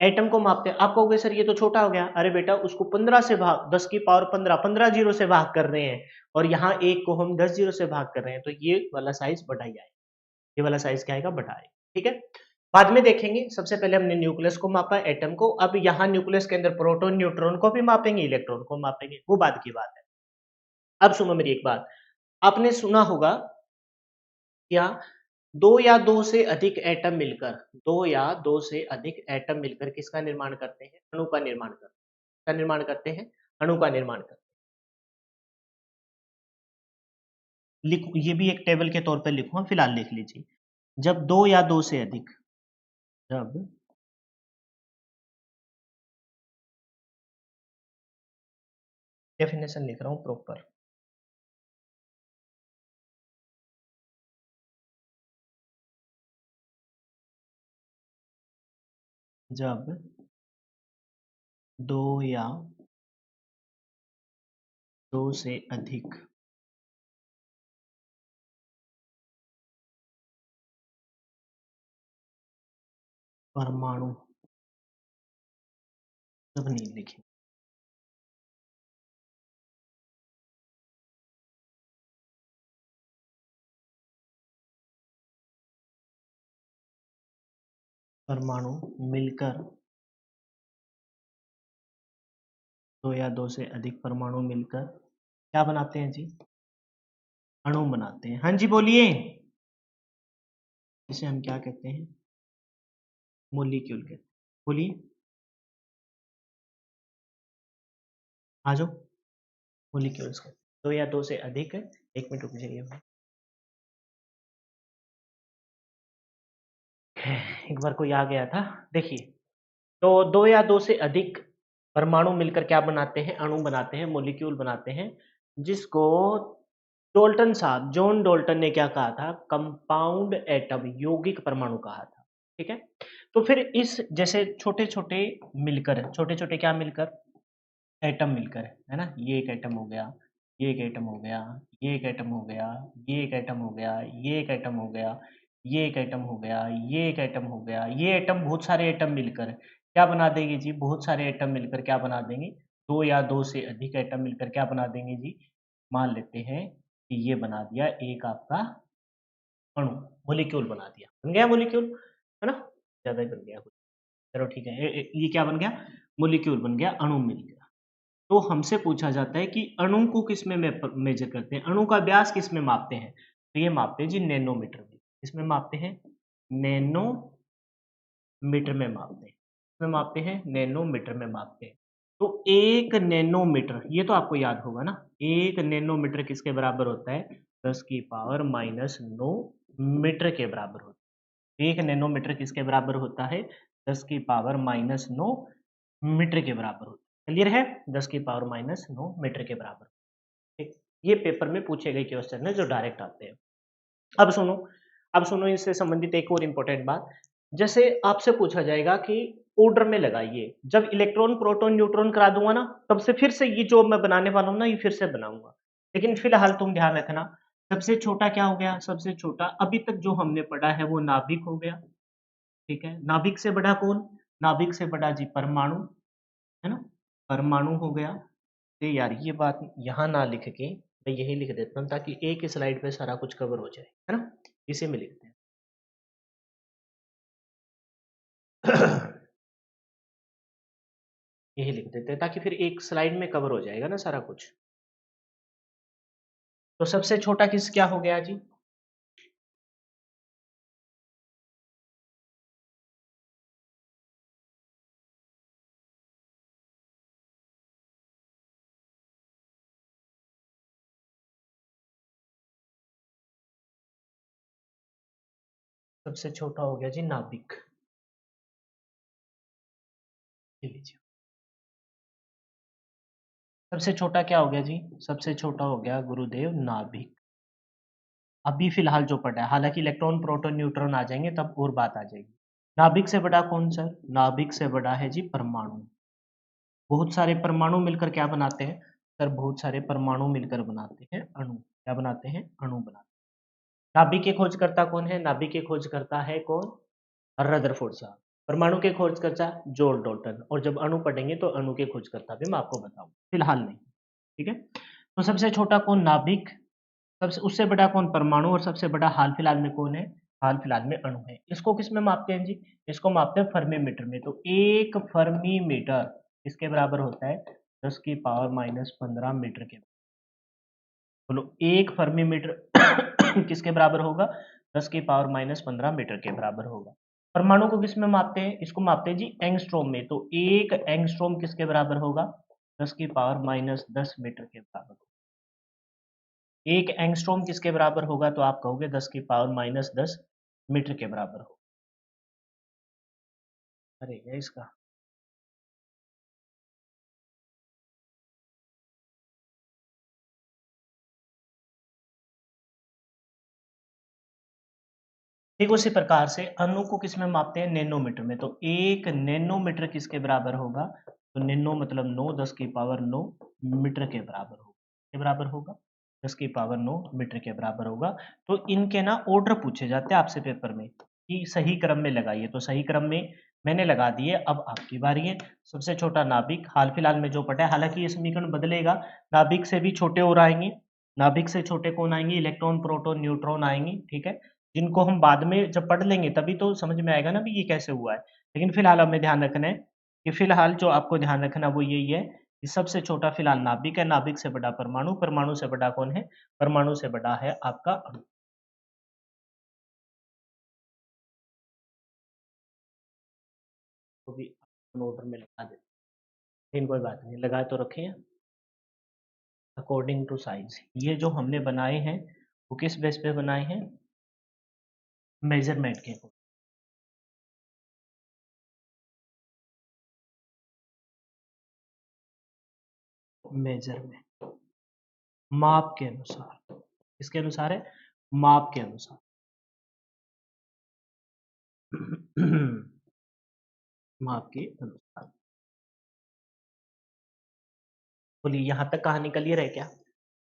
एटम को मापते हैं। आप कहोगे सर ये तो छोटा हो गया, अरे बेटा उसको 15 से भाग, 10 की पावर 15, 15 जीरो से भाग कर रहे हैं, और यहाँ एक को हम 10 जीरो से भाग कर रहे हैं, तो ये वाला साइज बढ़ा ही आएगा। ये वाला साइज क्या आएगा, बढ़ा आएगा। ठीक है, बाद में देखेंगे। सबसे पहले हमने न्यूक्लियस को मापा, एटम को। अब यहाँ न्यूक्लियस के अंदर प्रोटॉन न्यूट्रॉन को भी मापेंगे, इलेक्ट्रॉन को मापेंगे, वो बाद की बात है। अब सुनो मेरी एक बात, आपने सुना होगा क्या, दो या दो से अधिक एटम मिलकर, दो या दो से अधिक एटम मिलकर किसका निर्माण करते हैं, अणु का निर्माण करते हैं। का निर्माण करते हैं, अणु का निर्माण करते हैं। लिख, ये भी एक टेबल के तौर पर लिखूंगा, फिलहाल लिख लीजिए। जब दो या दो से अधिक, जब डेफिनेशन लिख रहा हूं प्रॉपर, जब दो या दो से अधिक परमाणु, जब नहीं लिखे, परमाणु मिलकर, दो या दो से अधिक परमाणु मिलकर क्या बनाते हैं जी, अणु बनाते हैं। हाँ जी बोलिए, इसे हम क्या कहते हैं, मोलिक्यूल कहते हैं। बोलिए, आ जाओ, मोलिक्यूल्स का। दो या दो से अधिक, एक मिनट रुक जाइए। एक बार कोई आ गया था। देखिए, तो 2 या 2 से अधिक परमाणु मिलकर क्या बनाते हैं? अणु बनाते हैं, मॉलिक्यूल बनाते हैं, जिसको डोल्टन साहब, जॉन डोल्टन ने क्या कहा था? कंपाउंड एटम, यौगिक परमाणु कहा था। ठीक है? तो फिर इस जैसे छोटे-छोटे मिलकर, छोटे-छोटे क्या मिलकर? एटम मिलकर, है ना? ये एक एटम हो गया, ये एक एटम हो गया, ये एक एटम हो गया, ये एक एटम हो गया, ये एक एटम हो गया, ये एक एटम हो गया, ये एक एटम हो गया, ये एटम, बहुत सारे एटम मिलकर क्या बना देंगे जी? बहुत सारे एटम मिलकर क्या बना देंगे? 2 या 2 से अधिक एटम मिलकर क्या बना देंगे जी? मान लेते हैं कि ये बना दिया एक आपका अणु, मॉलिक्यूल बना दिया। बन गया मॉलिक्यूल, है ना? ज़्यादा ही बन गया कुछ। चलो ठीक है, ये क्या बन गया? मॉलिक्यूल बन गया, अणु मिल गया। तो हमसे पूछा जाता है कि अणु को किस में मेजर करते हैं? अणु का व्यास किस में मापते हैं? तो ये मापते हैं जी नैनोमीटर में। किसमें मापते हैं? नैनोमीटर में मापते हैं। किसमें मापते हैं? नैनोमीटर में मापते हैं। तो 1 नैनोमीटर, ये तो आपको याद होगा ना, 1 नैनोमीटर किसके बराबर होता है? 10 की पावर माइनस 9 मीटर के बराबर होता है। 1 नैनोमीटर किसके बराबर होता है? 10 की पावर माइनस 9 मीटर के बराबर होता है। क्लियर है? 10 की पावर माइनस 9 मीटर के बराबर। ठीक, ये पेपर में पूछे गए क्वेश्चन है जो डायरेक्ट आते हैं। अब सुनो, अब सुनो इससे संबंधित एक और इम्पोर्टेंट बात। जैसे आपसे पूछा जाएगा कि ऑर्डर में लगाइए, जब इलेक्ट्रॉन, प्रोटॉन, न्यूट्रॉन करा दूंगा ना, तब से फिर से ये जो मैं बनाने वाला हूँ ना, ये फिर से बनाऊंगा। लेकिन फिलहाल तुम ध्यान रखना, सबसे छोटा क्या हो गया? सबसे छोटा अभी तक जो हमने पढ़ा है वो नाभिक हो गया। ठीक है, नाभिक से बड़ा कौन? नाभिक से बड़ा जी परमाणु, है ना? परमाणु हो गया। तो यार ये बात यहाँ ना लिख के मैं यही लिख देता हूँ ताकि एक ही स्लाइड पे सारा कुछ कवर हो जाए, है ना? इसी में लिखते हैं। यही लिख देते हैं ताकि फिर एक स्लाइड में कवर हो जाएगा ना सारा कुछ। तो सबसे छोटा किस क्या हो गया जी? सबसे छोटा हो गया जी नाभिक। ये लीजिए। सबसे छोटा क्या हो गया जी? सबसे छोटा हो गया गुरुदेव नाभिक। अभी फिलहाल जो पढ़ा है, हालांकि इलेक्ट्रॉन, प्रोटॉन, न्यूट्रॉन आ जाएंगे तब और बात आ जाएगी। नाभिक से बड़ा कौन सर? नाभिक से बड़ा है जी परमाणु। बहुत सारे परमाणु मिलकर क्या बनाते हैं? सर बहुत सारे परमाणु मिलकर बनाते हैं अणु। क्या बनाते हैं? अणु बनाते हैं। नाभिक के खोजकर्ता कौन है? नाभिक के खोजकर्ता है कौन? रदरफोर्ड साहब। परमाणु के खोजकर्ता जॉन डॉल्टन। और जब अणु पढ़ेंगे तो अणु के खोजकर्ता भी मैं आपको बताऊंगा, फिलहाल नहीं। ठीक है, तो सबसे छोटा कौन? नाभिक। सबसे उससे बड़ा कौन? परमाणु। और सबसे बड़ा हाल फिलहाल में कौन है? हाल फिलहाल में अणु है। इसको किस में मापते हैं जी? इसको मापते हैं फर्मी मीटर में। तो एक फर्मी मीटर इसके बराबर होता है 10 की पावर माइनस 15 मीटर के। बोलो, एक फर्मी मीटर किसके बराबर होगा? 10 की पावर माइनस 15 मीटर के बराबर होगा। परमाणु को किस में मापते हैं? इसको मापते हैं जी एंगस्ट्रॉम में। तो एक एंगस्ट्रॉम किसके बराबर होगा? 10 की पावर माइनस 10 मीटर के बराबर होगा। एक एंगस्ट्रॉम किसके बराबर होगा? तो आप कहोगे 10 की पावर माइनस 10 मीटर के बराबर होगा। अरे ये इसका, ठीक उसी प्रकार से अणु को किस में मापते हैं? नैनोमीटर में। तो एक नैनोमीटर किसके बराबर होगा? तो नैनो मतलब 9, 10 की पावर 9 मीटर के बराबर होगा। के बराबर होगा 10 की पावर 9 मीटर के बराबर होगा। तो इनके ना ऑर्डर पूछे जाते हैं आपसे पेपर में कि सही क्रम में लगाइए। तो सही क्रम में मैंने लगा दिए। अब आपकी बारी है। सबसे छोटा नाभिक, हाल फिलहाल में जो पढ़ा है, हालांकि ये समीकरण बदलेगा, नाभिक से भी छोटे और आएंगे। नाभिक से छोटे कौन आएंगे? इलेक्ट्रॉन, प्रोटॉन, न्यूट्रॉन आएंगे। ठीक है, जिनको हम बाद में जब पढ़ लेंगे तभी तो समझ में आएगा ना भी ये कैसे हुआ है। लेकिन फिलहाल हमें ध्यान रखना है कि फिलहाल जो आपको ध्यान रखना वो यही है कि सबसे छोटा फिलहाल नाभिक है, नाभिक से बड़ा परमाणु, परमाणु से बड़ा कौन है? परमाणु से बड़ा है आपका अणु। तो भी ऑर्डर में लगा देते हैं। लेकिन कोई बात नहीं, लगाए तो रखे हैं अकॉर्डिंग टू साइज। ये जो हमने बनाए हैं वो किस बेस पे बनाए हैं? मेजरमेंट के। मेजर में, माप के अनुसार। किसके अनुसार है? माप के अनुसार। माप के अनुसार। बोलिए यहाँ तक कहानी क्लियर है क्या?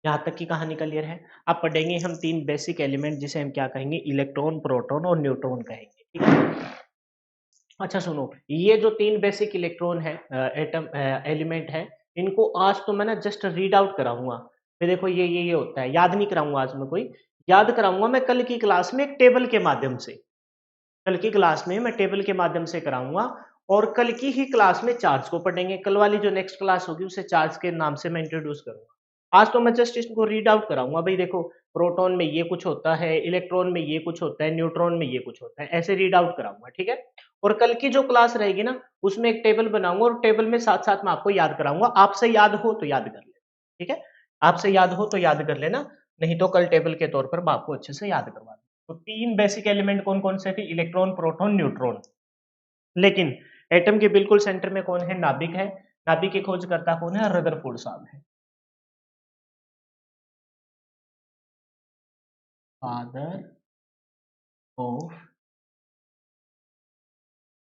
यहाँ तक की कहानी क्लियर है? अब पढ़ेंगे हम 3 बेसिक एलिमेंट जिसे हम क्या कहेंगे? इलेक्ट्रॉन, प्रोटॉन और न्यूट्रॉन कहेंगे, ठीक है? अच्छा सुनो, ये जो 3 बेसिक इलेक्ट्रॉन है एटम एलिमेंट है, इनको आज तो मैं ना जस्ट रीड आउट कराऊँगा। फिर देखो ये होता है, याद नहीं कराऊँगा आज मैं कोई, याद कराऊँगा मैं कल की क्लास में एक टेबल के माध्यम से। कल की क्लास में मैं टेबल के माध्यम से कराऊँगा और कल की ही क्लास में चार्ज को पढ़ेंगे। कल वाली जो नेक्स्ट क्लास होगी उसे चार्ज के नाम से मैं इंट्रोड्यूस करूँगा। आज तो मैं जस्ट इसको रीड आउट कराऊँगा, भई देखो प्रोटॉन में ये कुछ होता है, इलेक्ट्रॉन में ये कुछ होता है, न्यूट्रॉन में ये कुछ होता है, ऐसे रीड आउट कराऊँगा, ठीक है? और कल की जो क्लास रहेगी ना, उसमें एक टेबल बनाऊँगा और टेबल में साथ-साथ मैं आपको याद कराऊँगा। आपसे याद हो तो याद कर लेना, ठीक है? आपसे याद हो तो याद कर लेना, नहीं तो कल टेबल के तौर पर मैं आपको अच्छे से याद करवा दूँगा। तो 3 बेसिक एलिमेंट कौन-कौन से थे? Electron, proton, neutron. लेकिन एटम के बिल्कुल सेंटर में कौन है? नाभिक है। नाभिक की खोजकर्ता कौन है? रदरफोर्ड साहब है। फादर ऑफ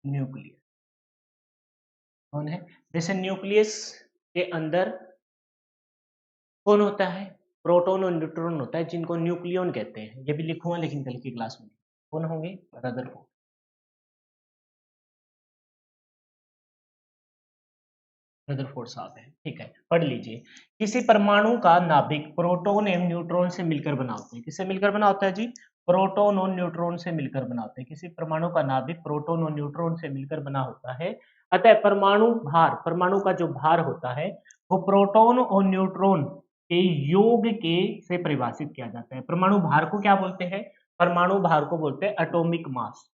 न्यूक्लियस कौन है? जैसे न्यूक्लियस के अंदर कौन होता है? प्रोटॉन और न्यूट्रॉन होता है जिनको न्यूक्लियॉन कहते हैं। ये भी लिखूँगा लेकिन कल की क्लास में। कौन होंगे? रदरफोर्ड। रदरफोर्ड साहब है, ठीक है, पढ़ लीजिए। किसी परमाणु का नाभिक प्रोटॉन एवं न्यूट्रॉन से मिलकर बना होता है। किससे मिलकर बना होता है जी? प्रोटॉन और न्यूट्रॉन से मिलकर बना होता है। किसी परमाणु का नाभिक प्रोटॉन और न्यूट्रॉन से मिलकर बना होता है। अतः परमाणु भार, परमाणु का जो भार होता है, वो प्रोटॉन और न्यूट्रॉन के योग के से परिभाषित किया जाता है। परमाणु भार को क्या बोलते हैं? परमाणु भार को बोलते हैं एटॉमिक मास।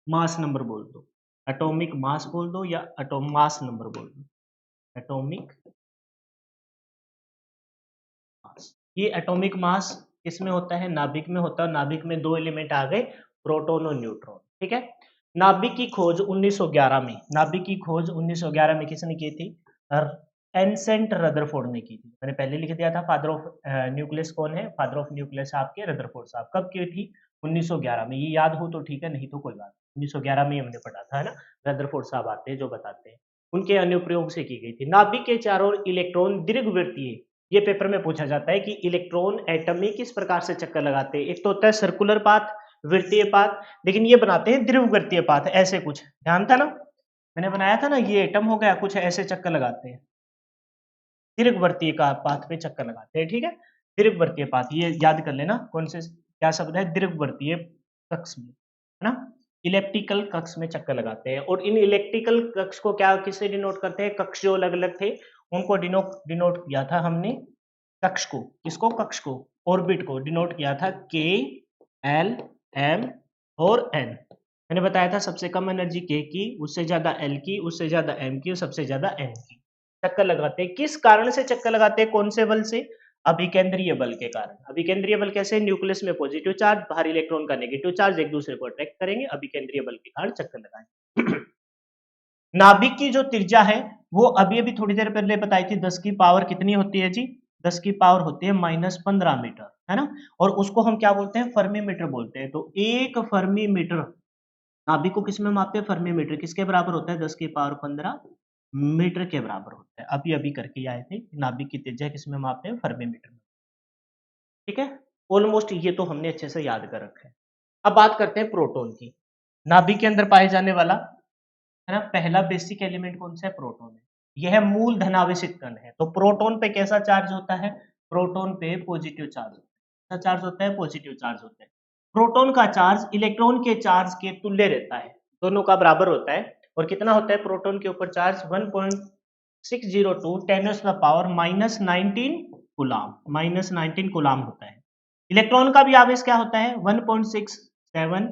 मास नंबर बोल दो। एटॉमिक मास बोल दो या एटॉम मास नंबर बोल दो। Atomic mass. ये एटॉमिक मास किसमें होता है? नाभिक में होता है। नाभिक में 2 एलिमेंट आ गए, प्रोटॉन और न्यूट्रॉन, ठीक है? नाभिक की खोज 1911 में, नाभिक की खोज 1911 में किसने की थी? एनसेंट रदरफोर्ड ने की थी। मैंने पहले लिख दिया था फादर ऑफ न्यूक्लियस कौन है? फादर ऑफ न्यूक्लियस आपके रदरफोर्ड साहब। कब की थी? 1911 में। ये याद हो तो ठीक है, नहीं तो कोई बात नहीं। 1911 में ही हमने पढ़ा था, है ना? रदरफोर्ड साहब आते हैं जो बताते हैं। उनके अनुप्रयोग से की गई थी। नाभिक के चारों ओर इलेक्ट्रॉन दीर्घवृत्तीय, ये पेपर में पूछा जाता है कि इलेक्ट्रॉन एटम में किस प्रकार से चक्कर लगाते हैं। एक तो होता है सर्कुलर पाथ, वृत्तीय पाथ, लेकिन ये बनाते हैं दीर्घवृत्तीय पाथ, ऐसे कुछ ध्यान था ना? मैंने बनाया था ना, ये एटम हो गया, कुछ ऐसे चक्कर लगाते हैं, दीर्घवृत्तीय का पाथ पे चक्कर लगाते हैं, ठीक है? दीर्घवृत्तीय पाथ ये याद कर लेना, कौन से क्या शब्द है? दीर्घवृत्तीय कक्ष में, है ना? इलिप्टिकल कक्ष में चक्कर लगाते हैं और इन इलिप्टिकल कक्ष को क्या किससे डिनोट करते हैं? कक्ष जो अलग-अलग थे उनको डिनोट डिनोट किया था हमने कक्ष को। किसको? कक्ष को। ऑर्बिट को डिनोट किया था के, एल, एम और एन। मैंने बताया था सबसे कम एनर्जी के की, उससे ज्यादा एल की, उससे ज्यादा एम की और सबसे ज्यादा एन की। चक्कर लगाते हैं, किस कारण से चक्कर लगाते हैं? कौन से बल से? अभिकेंद्रीय बल के कारण। अभिकेंद्रीय बल कैसे? न्यूक्लियस में पॉजिटिव चार्ज, बाहर इलेक्ट्रॉन का नेगेटिव चार्ज एक दूसरे को अट्रैक्ट करेंगे, अभिकेंद्रीय बल के कारण चक्कर लगाएंगे। नाभिक की जो त्रिज्या है वो अभी अभी थोड़ी देर पहले बताई थी, 10 की पावर कितनी होती है जी? 10 की पावर होती है -15 मीटर, है ना? और उसको हम क्या बोलते हैं? फर्मी मीटर बोलते हैं। तो 1 फर्मी मीटर नाभिक को किस में मापते हैं? Fermi metre. किसके बराबर होता है? 10 की पावर 15 मीटर के बराबर होता है। अभी अभी करके आए थे, नाभिक की त्रिज्या किस में मापते हैं? फर्मी मीटर में, ठीक है? ऑलमोस्ट ये तो हमने अच्छे से याद कर रखा है। अब बात करते हैं प्रोटॉन की। नाभिक के अंदर पाए जाने वाला, है ना, पहला बेसिक एलिमेंट कौन सा है? प्रोटॉन है। यह मूल धनावेशित कण है। तो प्रोटॉन पे कैसा चार्ज होता है? प्रोटॉन पे पॉजिटिव चार्ज होता है। कैसा चार्ज होता है? पॉजिटिव चार्ज होता है। प्रोटॉन का चार्ज इलेक्ट्रॉन के चार्ज के तुल्य रहता है, दोनों का बराबर होता है। और कितना होता है प्रोटॉन के ऊपर charge? 1.602 10 to the power -19 coulomb, -19 coulomb होता है। इलेक्ट्रॉन का भी आवेश क्या होता है? 1.67,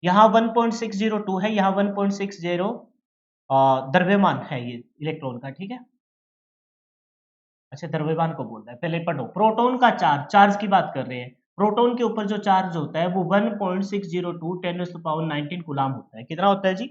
यहाँ 1.602 है, यहाँ 1.60 द्रव्यमान है ये इलेक्ट्रॉन का, ठीक है? अच्छा, द्रव्यमान को बोल रहा है, पहले पढ़ो। प्रोटॉन का चार्ज, चार्ज की बात कर रहे हैं। प्रोटॉन के ऊपर जो चार्ज होता है वो 1.602 10 टू द पावर 19 कूलाम होता है। कितना होता है जी?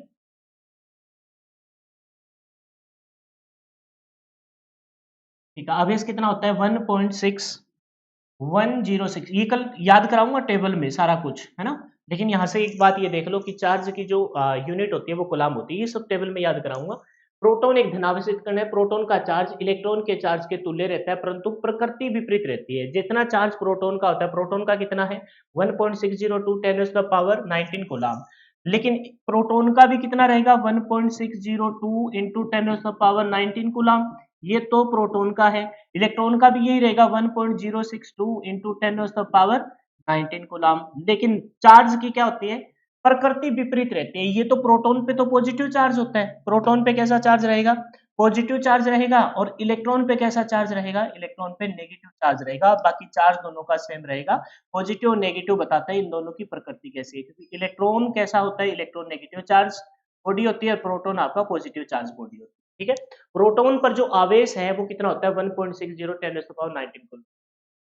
ठीक है, आवेश कितना होता है 1.6106। ये कल याद कराऊंगा टेबल में सारा कुछ, है ना। लेकिन यहाँ से एक बात ये देख लो कि चार्ज की जो यूनिट होती है वो कूलाम होती है, ये सब टेबल में याद कराऊंगा। प्रोटॉन एक धनावेशित कण है, प्रोटॉन का चार्ज इलेक्ट्रॉन के चार्ज के तुल्य रहता है, परंतु प्रकृति विपरीत रहती है। जितना चार्ज प्रोटॉन का होता है, प्रोटॉन का कितना है 1.602 10⁻19 कूलाम, लेकिन प्रोटॉन का भी कितना रहेगा 1.602 इंटू 10⁻19 कूलाम, ये तो प्रोटॉन का है। इलेक्ट्रॉन का भी यही रहेगा 1.062 इंटू 10⁻19 कूलाम, लेकिन चार्ज की क्या होती है, प्रकृति विपरीत रहती है। ये तो प्रोटॉन पे तो पॉजिटिव चार्ज होता है, प्रोटॉन पे कैसा चार्ज रहेगा, पॉजिटिव चार्ज रहेगा, और इलेक्ट्रॉन पे कैसा चार्ज रहेगा, इलेक्ट्रॉन पे नेगेटिव चार्ज रहेगा। बाकी चार्ज दोनों का सेम रहेगा, पॉजिटिव और नेगेटिव बताता है इन दोनों की प्रकृति कैसी है, क्योंकि इलेक्ट्रॉन कैसा होता है, इलेक्ट्रॉन नेगेटिव चार्ज बॉडी होती है, और प्रोटॉन आपका पॉजिटिव चार्ज बॉडी होती है। ठीक है, प्रोटॉन पर जो आवेश है वो कितना होता है 1.60 10⁻19 कूलम।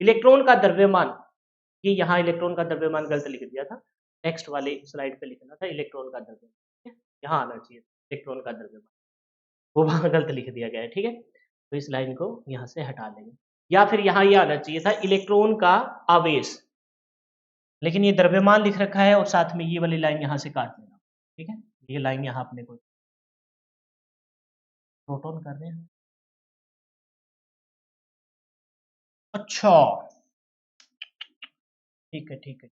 इलेक्ट्रॉन का द्रव्यमान, ये यहाँ इलेक्ट्रॉन का द्रव्यमान गलत लिख दिया था, नेक्स्ट वाले स्लाइड पे लिखना था इलेक्ट्रॉन का द्रव्यमान, ठीक है, यहाँ आना चाहिए इलेक्ट्रॉन का द्रव्यमान, वो वहाँ गलत लिख दिया गया है। ठीक है, तो इस लाइन को यहाँ से हटा देंगे, या फिर यहाँ ये आना चाहिए था इलेक्ट्रॉन का आवेश, लेकिन ये द्रव्यमान लिख रखा है, और साथ में ये वाली लाइन यहाँ से काट लेना। ठीक है, ये लाइन यहाँ अपने को प्रोटॉन कर रहे हैं। अच्छा, ठीक है ठीक है,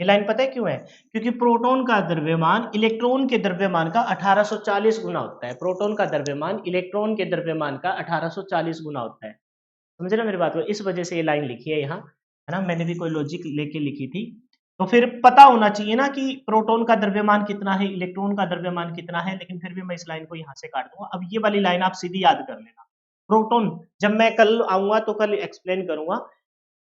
ये लाइन पता है क्यों है, क्योंकि प्रोटॉन का द्रव्यमान इलेक्ट्रॉन के द्रव्यमान का 1840 गुना होता है। प्रोटॉन का द्रव्यमान इलेक्ट्रॉन के द्रव्यमान का 1840 गुना होता है। समझे ना मेरी बात को, इस वजह से ये लाइन लिखी है यहाँ, है ना, मैंने भी कोई लॉजिक लेके लिखी थी। तो फिर पता होना चाहिए ना कि प्रोटॉन का द्रव्यमान कितना है, इलेक्ट्रॉन का द्रव्यमान कितना है, लेकिन फिर भी मैं इस लाइन को यहाँ से काट दूंगा। अब ये वाली लाइन आप सीधी याद कर लेना। प्रोटॉन जब मैं कल आऊंगा तो कल एक्सप्लेन करूंगा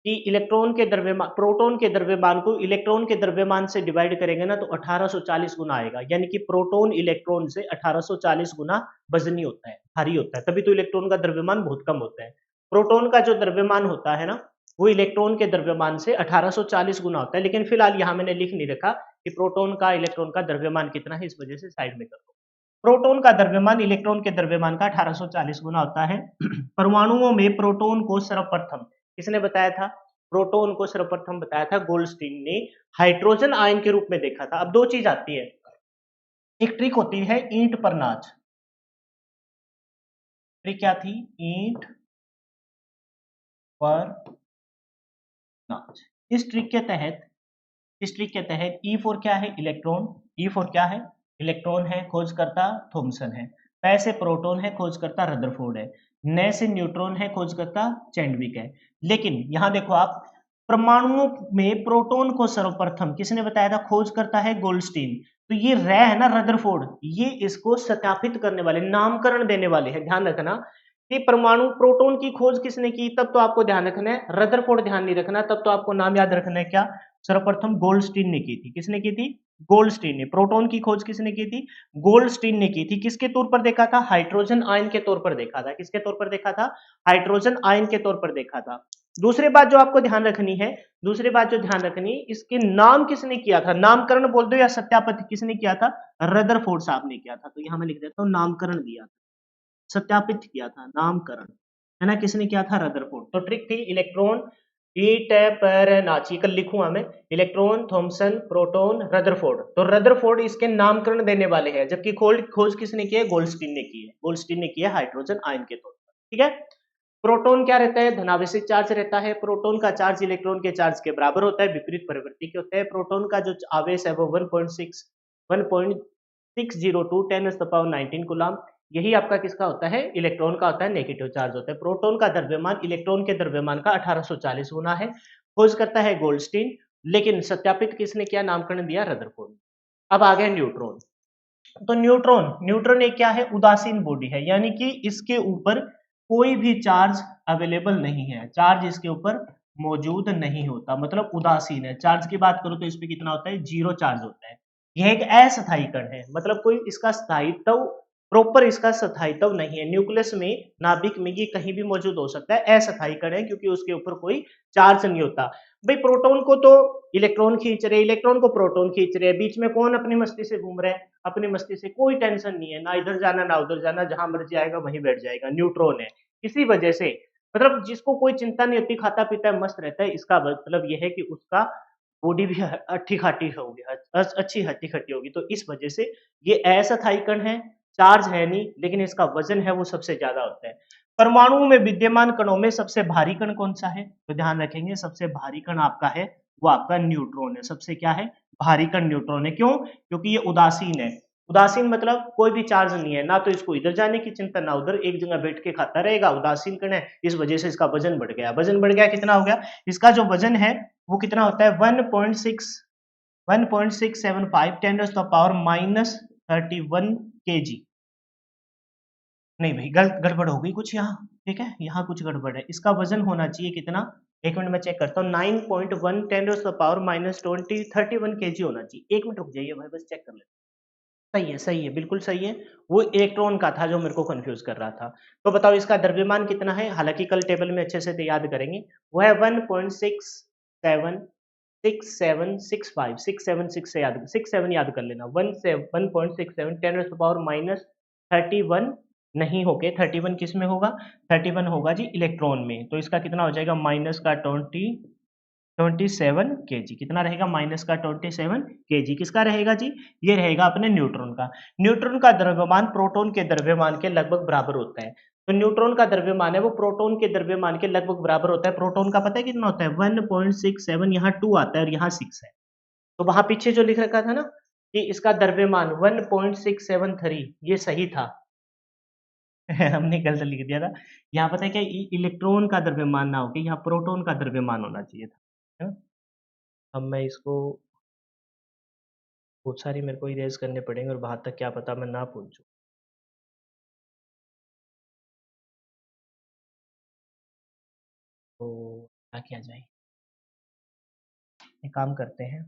कि इलेक्ट्रॉन के द्रव्यमान, प्रोटॉन के द्रव्यमान को इलेक्ट्रॉन के द्रव्यमान से डिवाइड करेंगे ना तो 1840 गुना आएगा, यानी कि प्रोटॉन इलेक्ट्रॉन से 1840 गुना वजनी होता है, भारी होता है, तभी तो इलेक्ट्रॉन का द्रव्यमान बहुत कम होता है। प्रोटॉन का जो द्रव्यमान होता है ना वो इलेक्ट्रॉन के द्रव्यमान से 1840 गुना होता है, लेकिन फिलहाल यहाँ मैंने लिख नहीं रखा कि प्रोटॉन का इलेक्ट्रॉन का द्रव्यमान कितना है, इस वजह से साइड में कर दो। प्रोटॉन का द्रव्यमान इलेक्ट्रॉन के द्रव्यमान का 1840 गुना होता है। परमाणुओं में प्रोटॉन को सर्वप्रथम किसने बताया था, प्रोटॉन को सर्वप्रथम बताया था गोल्डस्टीन ने, हाइड्रोजन आयन के रूप में देखा था। अब दो चीज आती है, एक ट्रिक होती है ईंट पर नाच, ट्रिक क्या थी, ईंट पर नाच। इस ट्रिक के तहत ई फॉर क्या है, इलेक्ट्रॉन, ई फॉर क्या है, इलेक्ट्रॉन है, खोजकर्ता थॉमसन है, पै से प्रोटॉन है, खोजकर्ता रदरफोर्ड है, न से न्यूट्रॉन है, खोजकर्ता चैंडविक है। लेकिन यहां देखो आप, परमाणुओं में प्रोटॉन को सर्वप्रथम किसने बताया था, खोज करता है गोल्डस्टीन। तो ये रे है ना रदरफोर्ड, ये इसको सत्यापित करने वाले, नामकरण देने वाले हैं। ध्यान रखना कि परमाणु प्रोटॉन की खोज किसने की, तब तो आपको ध्यान रखना है, रदरफोर्ड ध्यान नहीं रखना, तब तो आपको नाम याद रखना है क्या, सर्वप्रथम गोल्डस्टीन ने की थी। किसने की थी, गोल्डस्टीन ने। प्रोटॉन की खोज किसने की थी, गोल्डस्टीन ने की थी। किसके तौर पर देखा था, हाइड्रोजन आयन के तौर पर देखा था। किसके तौर पर देखा था, हाइड्रोजन आयन के तौर पर देखा था। दूसरी बात जो आपको ध्यान रखनी है, दूसरी बात जो ध्यान रखनी, इसके नाम किसने किया था, नामकरण बोल दो या सत्यापित किसने किया था, रदरफोर्ड साहब ने किया था। तो यहां मैं लिख देता हूं नामकरण दिया था, सत्यापित किया था, नामकरण, है ना, किसने किया था, रदरफोर्ड। तो ट्रिक थी इलेक्ट्रॉन ईट पर नाची, कल लिखूंगा मैं, इलेक्ट्रॉन थॉमसन प्रोटॉन रदरफोर्ड। तो रदरफोर्ड इसके नामकरण देने वाले हैं, जबकि खोज किसने की है, गोल्डस्टीन ने की है, गोल्डस्टीन ने किया हाइड्रोजन आयन के तौर पर। ठीक है, प्रोटॉन क्या रहता है, धनावेशित चार्ज रहता है। प्रोटॉन का चार्ज इलेक्ट्रॉन के चार्ज के बराबर होता है, विपरीत प्रवृत्ति के होते हैं। प्रोटॉन का जो आवेश है वो 1.602 10⁻19 कूलम, यही आपका किसका होता है, इलेक्ट्रॉन का होता है, नेगेटिव चार्ज होता है। प्रोटॉन का द्रव्यमान इलेक्ट्रॉन के द्रव्यमान का 1840 गुना है, खोज करता है गोल्डस्टीन, लेकिन सत्यापित किसने किया, नामकरण दिया रदरफोर्ड। अब आ गया न्यूट्रॉन। तो न्यूट्रॉन, न्यूट्रॉन एक क्या है, उदासीन बॉडी है, यानी कि इसके ऊपर कोई भी चार्ज अवेलेबल नहीं है, चार्ज इसके ऊपर मौजूद नहीं होता, मतलब उदासीन है। चार्ज की बात करो तो इस पे कितना होता है, 0 चार्ज होता है। यह एक अस्थायी कण है, मतलब कोई इसका स्थायित्व, प्रॉपर इसका स्थायित्व नहीं है। न्यूक्लियस में, नाभिक में ये कहीं भी मौजूद हो सकता है, अस्थायी कण है, क्योंकि उसके ऊपर कोई चार्ज नहीं होता। भाई प्रोटॉन को तो इलेक्ट्रॉन खींच रहे, इलेक्ट्रॉन को प्रोटॉन खींच रहे, बीच में कौन अपनी मस्ती से घूम रहे हैं, अपनी मस्ती से, कोई टेंशन नहीं है, ना इधर जाना ना उधर जाना, जहां मर्जी आएगा वहीं बैठ जाएगा, न्यूट्रॉन है। इसी वजह से मतलब जिसको कोई चिंता नहीं होती, खाता-पीता है, मस्त रहता है, इसका मतलब ये है कि उसका बॉडी भी हट्टी-कट्टी होगी, अच्छी हट्टी-कट्टी होगी। तो इस वजह से ये ऐसा थाई कण है, चार्ज है नहीं, लेकिन इसका वज़न है वो सबसे ज़्यादा होता है। परमाणुओं में विद्यमान कणों में सबसे भारी कण कौन-सा है? तो ध्यान रखेंगे सबसे भारी कण आपका है, वो आपका न्यूट्रॉन है। सबसे क्या है? भारी कण न्यूट्रॉन है। क्यों? क्योंकि ये उदासीन है। उदासीन मतलब कोई भी चार्ज नहीं है, ना तो इसको इधर जाने की चिंता, ना उधर, एक जगह बैठ के खाता रहेगा, उदासीन कण है, इस वजह से इसका वज़न बढ़ गया। वज़न बढ़ गया, कितना हो गया? इसका जो वज़न है, वो कितना होता है? 1.675 10 to the power minus 31 KG. नहीं भाई, गड़बड़ हो गई कुछ यहाँ, ठीक है? यहाँ कुछ गड़बड़ है। इसका वज़न होना चाहिए कितना? 1 मिनट में चेक करता हूँ, 9.1 10 to the power minus 31 KG होना चाहिए। 1 मिनट रुक जाइए भाई, बस चेक कर लेते हैं। सही है, बिल्कुल सही है। वो इलेक्ट्रॉन का था जो मेरे को कन्फ्यूज़ कर रहा था। तो बताओ इसका द्रव्यमान कितना है? हालाँकि कल टेबल में अच्छे से तो याद करेंगे। वो है 1.676765 676 से याद 67 याद कर लेना। 1.67 10 टू द पावर माइनस 31 नहीं होके 31 किस में होगा? 31 होगा जी इलेक्ट्रॉन में। तो इसका कितना हो जाएगा? माइनस का 27 केजी। कितना रहेगा? माइनस का 27 केजी। किसका रहेगा जी? ये रहेगा अपने न्यूट्रॉन का। न्यूट्रॉन का द्रव्यमान प्रोटॉन के द्रव्यमान के लगभग बराबर होता है। तो न्यूट्रॉन का द्रव्यमान है वो प्रोटॉन के द्रव्यमान के लगभग बराबर होता है। प्रोटॉन का पता है कितना होता है? 1.67, यहाँ 2 आता है और यहाँ 6 है। तो वहां पीछे जो लिख रखा था ना कि इसका द्रव्यमान 1.673, ये सही था। हमने गलत लिख दिया था। यहाँ पता है क्या, इलेक्ट्रॉन का द्रव्यमान ना होके यहाँ प्रोटॉन का द्रव्यमान होना चाहिए था, है ना? अब मैं इसको बहुत सारी मेरे को इरेज़ करने पड़ेंगे और वहाँ तक क्या पता मैं ना पहुँचूँ। तो क्या किया जाए? एक काम करते हैं,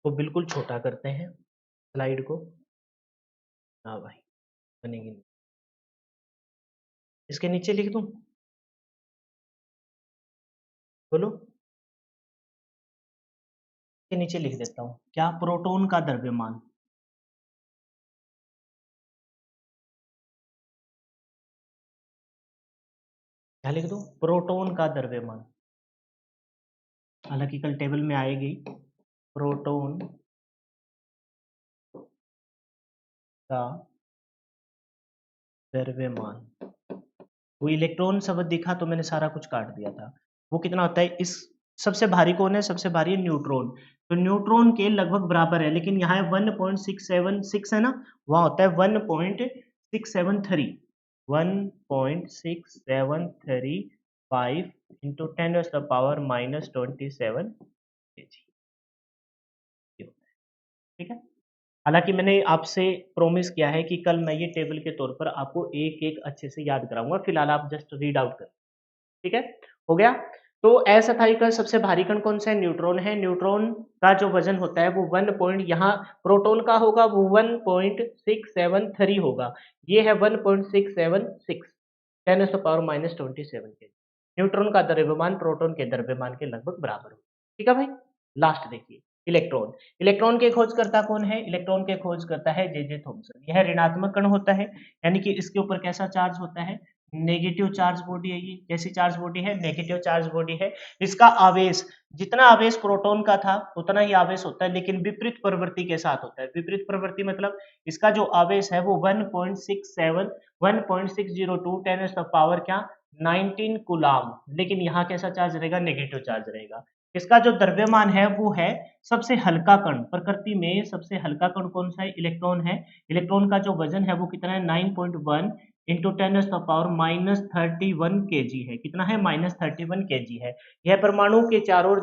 तो बिल्कुल छोटा करते हैं स्लाइड को। हाँ भाई, बनेगी नहीं। इसके नीचे लिख दूँ? बोलो? इसके नीचे लिख देता हूँ। क्या? प्रोटॉन का द्रव्यमान। क्या लिख दूँ? प्रोटॉन का द्रव्यमान। हालाँकि कल टेबल में आएगी। प्रोटॉन का द्रव्यमान। वो इलेक्ट्रॉन शब्द दिखा तो मैंने सारा कुछ काट दिया था। वो कितना होता है? इस सबसे भारी कौन है? सबसे भारी है न्यूट्रॉन। तो न्यूट्रॉन के लगभग बराबर है, लेकिन यहाँ है 1.676 है ना, वहाँ होता है 1.673। 1.6735 into 10 to the power minus 27 KG, ठीक है? हालाँकि मैंने आपसे प्रॉमिस किया है कि कल मैं ये टेबल के तौर पर आपको एक-एक अच्छे से याद कराऊँगा, फिलहाल आप जस्ट रीड आउट करें, ठीक है? हो गया? तो असथायी कण सबसे भारी कण कौन-सा है? न्यूट्रॉन है। न्यूट्रॉन का जो वज़न होता है वो 1 पॉइंट, यहाँ प्रोटॉन का होगा वो 1.673 होगा। ये है 1.676 10 to the power minus 27 KG. Neutron का द्रव्यमान प्रोटॉन के द्रव्यमान के लगभग बराबर होगा। ठीक है भाई? लास्ट देखिए, इलेक्ट्रॉन। इलेक्ट्रॉन के खोजकर्ता कौन है? इलेक्ट्रॉन के खोजकर्ता है जे थॉमसन। यह ऋणात्मक कण होता है, यानी कि इसके ऊपर कैसा चार्ज होता है? नेगेटिव चार्ज बॉडी है ये। कैसी चार्ज बॉडी है? नेगेटिव चार्ज बॉडी है। इसका आवेश, जितना आवेश प्रोटॉन का था उतना ही आवेश होता है, लेकिन विपरीत प्रवृत्ति के साथ होता है। विपरीत प्रवृत्ति मतलब इसका जो आवेश है वो 1.67 1.602 10 टू द पावर क्या? 19 कूलाम। लेकिन यहाँ कैसा चार्ज रहेगा? नेगेटिव चार्ज रहेगा। इसका जो द्रव्यमान है वो है सबसे हल्का कण। प्रकृति में सबसे हल्का कण कौन सा है? इलेक्ट्रॉन है। इलेक्ट्रॉन का जो वजन है वो कितना है? 9.1 into 10 to the power minus 31 KG है। कितना है? माइनस 31 केजी है। यह परमाणु के चारों ओर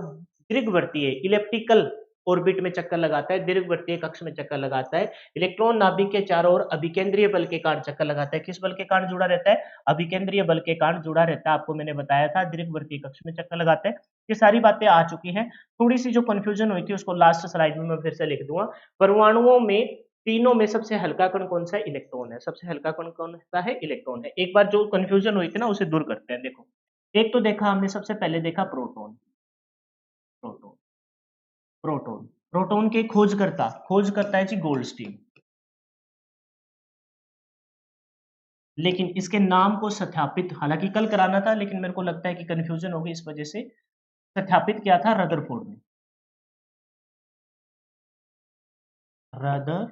दीर्घवृत्तीय इलेप्टिकल ऑर्बिट में चक्कर लगाता है, दीर्घवृत्तीय कक्ष में चक्कर लगाता है। इलेक्ट्रॉन नाभिक के चारों ओर अभिकेंद्रीय बल के कारण चक्कर लगाता है। किस बल के कारण जुड़ा रहता है? अभिकेंद्रीय बल के कारण जुड़ा रहता है। आपको मैंने बताया था, दीर्घवृत्तीय कक्ष में चक्कर लगाता है। ये सारी बातें आ चुकी हैं। थोड़ी सी जो कंफ्यूजन हुई थी उसको लास्ट स्लाइड में मैं फिर से लिख दूंगा। परमाणुओं में तीनों में सबसे हल्का कण कौन सा है? इलेक्ट्रॉन है। सबसे हल्का कण कौन सा है? इलेक्ट्रॉन है। एक बार जो कंफ्यूजन हुई थी ना उसे दूर करते हैं। देखो, एक तो देखा हमने, सबसे पहले देखा प्रोटॉन। प्रोटॉन प्रोटॉन प्रोटॉन के खोज करता है जी गोल्डस्टीन। लेकिन इसके नाम को सत्यापित हालाँकि कल कराना था, लेकिन मेरे को लगता है कि कन्फ्यूज़न हो गई, इस वजह से सत्यापित किया था रदरफोर्ड ने। रदर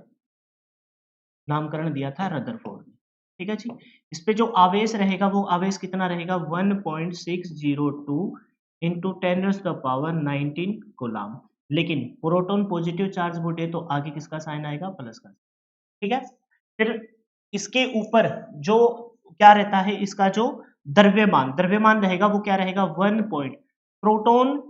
नामकरण दिया था रदरफोर्ड ने। ठीक है जी? इस पे जो आवेश रहेगा वो आवेश कितना रहेगा 1.602 into 10 raise to the power 19 coulomb. लेकिन प्रोटॉन पॉजिटिव चार्ज बोले तो आगे किसका साइन आएगा? प्लस का। ठीक है? फिर इसके ऊपर जो क्या रहता है इसका जो द्रव्यमान रहेगा वो क्या रहेगा 1 पॉइंट प्रोटॉन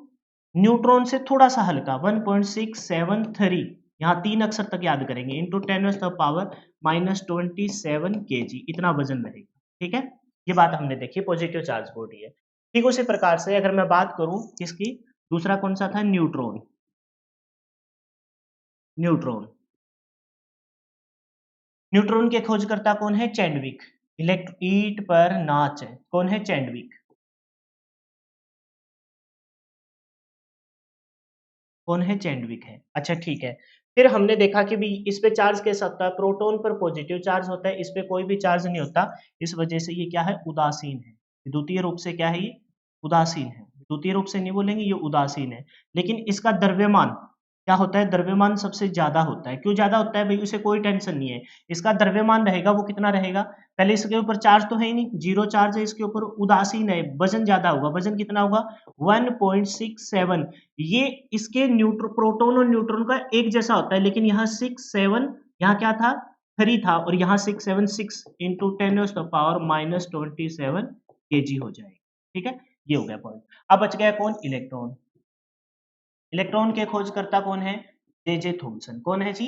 न्यूट्रॉन से थोड़ा-सा हल्का 1.673 यहाँ 3 अक्षर तक याद करेंगे into 10 raise to the power -27 KG इतना वज़न रहेगा। ठीक है? ये बात हमने देखी पॉजिटिव चार्ज बॉडी है। ठीक उसी प्रकार से अगर मैं बात करूँ किसकी दूसरा कौन-सा था न्यूट्रॉन। न्यूट्रॉन न्यूट्रॉन के खोजकर्ता कौन है? चैडविक। इलेक्ट ईंट पर नाच है। कौन है? चैडविक। कौन है? चैडविक है। अच्छा ठीक है। फिर हमने देखा कि भी इस पे चार्ज कैसा होता है? प्रोटॉन पर पॉजिटिव चार्ज होता है, इस पे कोई भी चार्ज नहीं होता। इस वजह से ये क्या है? उदासीन है। द्वितीय रूप से क्या है ये? उदासीन है। द्वितीय रूप से नहीं बोलेंगे ये उदासीन है। लेकिन इसका द्रव्यमान क्या होता है? द्रव्यमान सबसे ज़्यादा होता है। क्यों ज़्यादा होता है भई? उसे कोई टेंशन नहीं है। इसका द्रव्यमान रहेगा वो कितना रहेगा? पहले इसके ऊपर चार्ज तो है ही नहीं, 0 चार्ज है इसके ऊपर, उदासीन है, वज़न ज़्यादा होगा। वज़न कितना होगा? 1.67 ये इसके प्रोटॉन और न्यूट्रॉन का एक जैसा होता है, लेकिन यहाँ 6-7 यहाँ क्या था? 3 था और यहाँ 676 into 10 to the power -27 KG हो जाएगा। ठीक है? ये हो गया पॉइंट। अब बच गया कौन? इलेक्ट्रॉन। इलेक्ट्रॉन के खोजकर्ता कौन है? J Thomson. कौन है जी?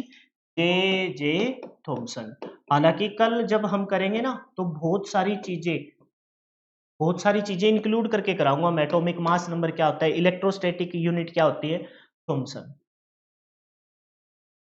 J Thomson. हालाँकि कल जब हम करेंगे ना, तो बहुत सारी चीज़ें इंक्लूड करके कराऊँगा मैं, एटॉमिक मास नंबर क्या होता है, इलेक्ट्रोस्टैटिक यूनिट क्या होती है, थॉमसन।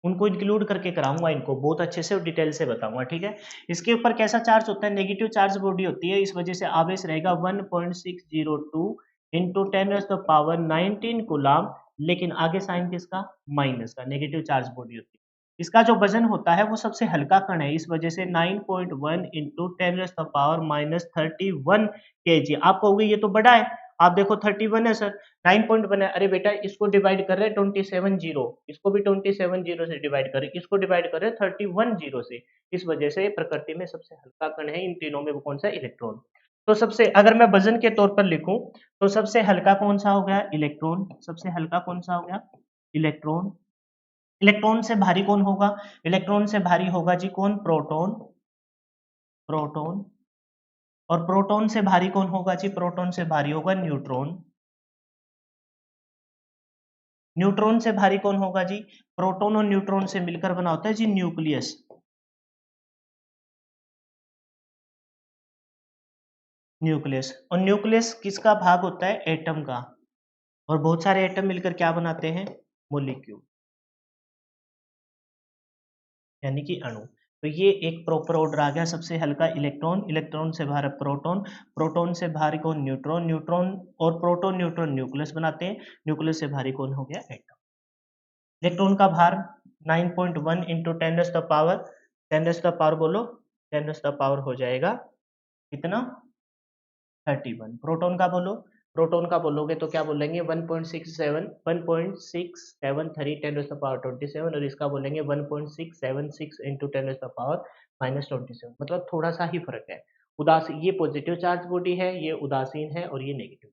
उनको इंक्लूड करके कराऊँगा इनको, बहुत अच्छे से और डिटेल से बताऊँगा, ठीक है? इसके ऊपर कैसा चार्ज होता है, नेगेटिव चार्ज बॉडी होती है, इस वजह से आवेश रहेगा 1.602 into 10 raise to the power 19 coulomb, लेकिन आगे साइन किसका? माइनस का, नेगेटिव चार्ज बॉडी होती है। इसका जो वज़न होता है, वो सबसे हल्का कण है, इस वजह से 9.1 into 10 raise to the power -31 KG. आप कहोगे ये तो बड़ा है, आप देखो 31 है सर, 9 पॉइंट बना है, अरे बेटा इसको डिवाइड कर रहे हैं 27 जीरो, इसको भी 27 जीरो से डिवाइड करें, इसको डिवाइड कर रहे हैं 31 जीरो से। इस वजह से प्रकृति में सबसे हल्का कण है इन तीनों में, वो कौन सा? इलेक्ट्रॉन। तो सबसे अगर मैं वजन के तौर पर लिखूं तो सबसे हल्का कौन सा हो गया? इलेक्ट्रॉन। सबसे हल्का कौन सा हो गया? इलेक्ट्रॉन। इलेक्ट्रॉन से भारी कौन होगा? इलेक्ट्रॉन से भारी होगा जी कौन? प्रोटॉन। प्रोटॉन। और प्रोटॉन से भारी कौन होगा जी? प्रोटॉन से भारी होगा न्यूट्रॉन। न्यूट्रॉन से भारी कौन होगा जी? प्रोटॉन और न्यूट्रॉन से मिलकर बना होता है जी न्यूक्लियस। न्यूक्लियस और न्यूक्लियस किसका भाग होता है? एटम का। और बहुत सारे एटम मिलकर क्या बनाते हैं? मॉलिक्यूल, यानी कि अणु। तो ये एक प्रॉपर ऑर्डर आ गया। सबसे हल्का इलेक्ट्रॉन, इलेक्ट्रॉन से भारी प्रोटॉन, प्रोटॉन से भारी कौन? न्यूट्रॉन, न्यूट्रॉन और प्रोटॉन न्यूट्रॉन न्यूक्लियस बनाते हैं, न्यूक्लियस से भारी कौन हो गया? एटम। इलेक्ट्रॉन का भार 9.1 into 10 raise to the power, 10 raise to the power बोलो, 10 रेज़ टू द पावर हो जाएगा कितना? 31। प्रोटॉन का बोलो, प्रोटॉन का बोलोगे तो क्या बोलेंगे? 1.73 10 रेज़ टू द पावर 27 और इसका बोलेंगे 1.676 into 10 raise to the power -27, मतलब थोड़ा-सा ही फ़र्क है। ये पॉजिटिव चार्ज बॉडी है, ये उदासीन है और ये नेगेटिव।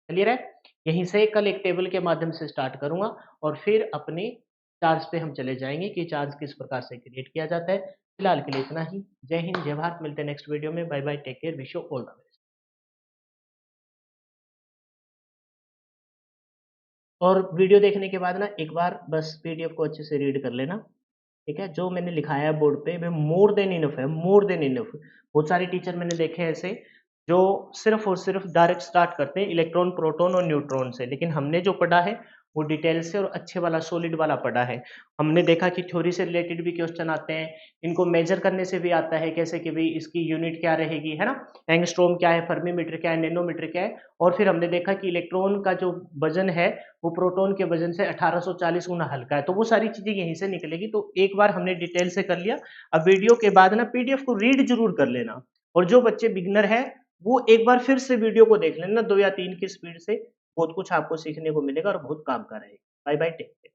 क्लियर है? यहीं से कल एक टेबल के माध्यम से स्टार्ट करूँगा और फिर अपने चार्ज पे हम चले जाएँगे कि चार्ज किस प्रकार से क्रिएट किया जाता है। फिलहाल के लिए इतना ही। जय हिंद, जय भारत। मिलते हैं नेक्स्ट वीडियो में। Bye bye, take care, wish you all the best. और वीडियो देखने के बाद ना एक बार बस पीडीएफ को अच्छे से रीड कर लेना, ठीक है? जो मैंने लिखाया है बोर्ड पे, वो मोर देन इनफ है, मोर देन इनफ। बहुत सारे टीचर मैंने देखे हैं ऐसे, जो सिर्फ़ और सिर्फ़ डायरेक्ट स्टार्ट करते हैं इलेक्ट्रॉन, प्रोटॉन और न्यूट्रॉन से, लेकिन हमने जो पढ़ा है, वो डिटेल से और अच्छे वाला, सॉलिड वाला पढ़ा है। हमने देखा कि थ्योरी से रिलेटेड भी क्वेश्चन आते हैं, इनको मेज़र करने से भी आता है, कैसे कि भई इसकी यूनिट क्या रहेगी, है ना? एंगस्ट्रॉम क्या है, फर्मी क्या है, नैनोमीटर क्या है, और फिर हमने देखा कि इलेक्ट्रॉन का जो वज़न है, वो प्रोटॉन के वज़न से 1840 गुना हल्का है, तो वो सारी चीज़ें यहीं से निकलेगी। तो एक बार हमने डिटेल से कर लिया, अब वीडियो के बाद ना पीडीएफ को रीड ज़रूर कर लेना। और जो बच्चे बिगिनर हैं, वो एक बार फिर से वीडियो को देख लेना 2 या 3 की स्पीड से, बहुत कुछ आपको सीखने को मिलेगा और बहुत काम का रहेगा। Bye bye, take care.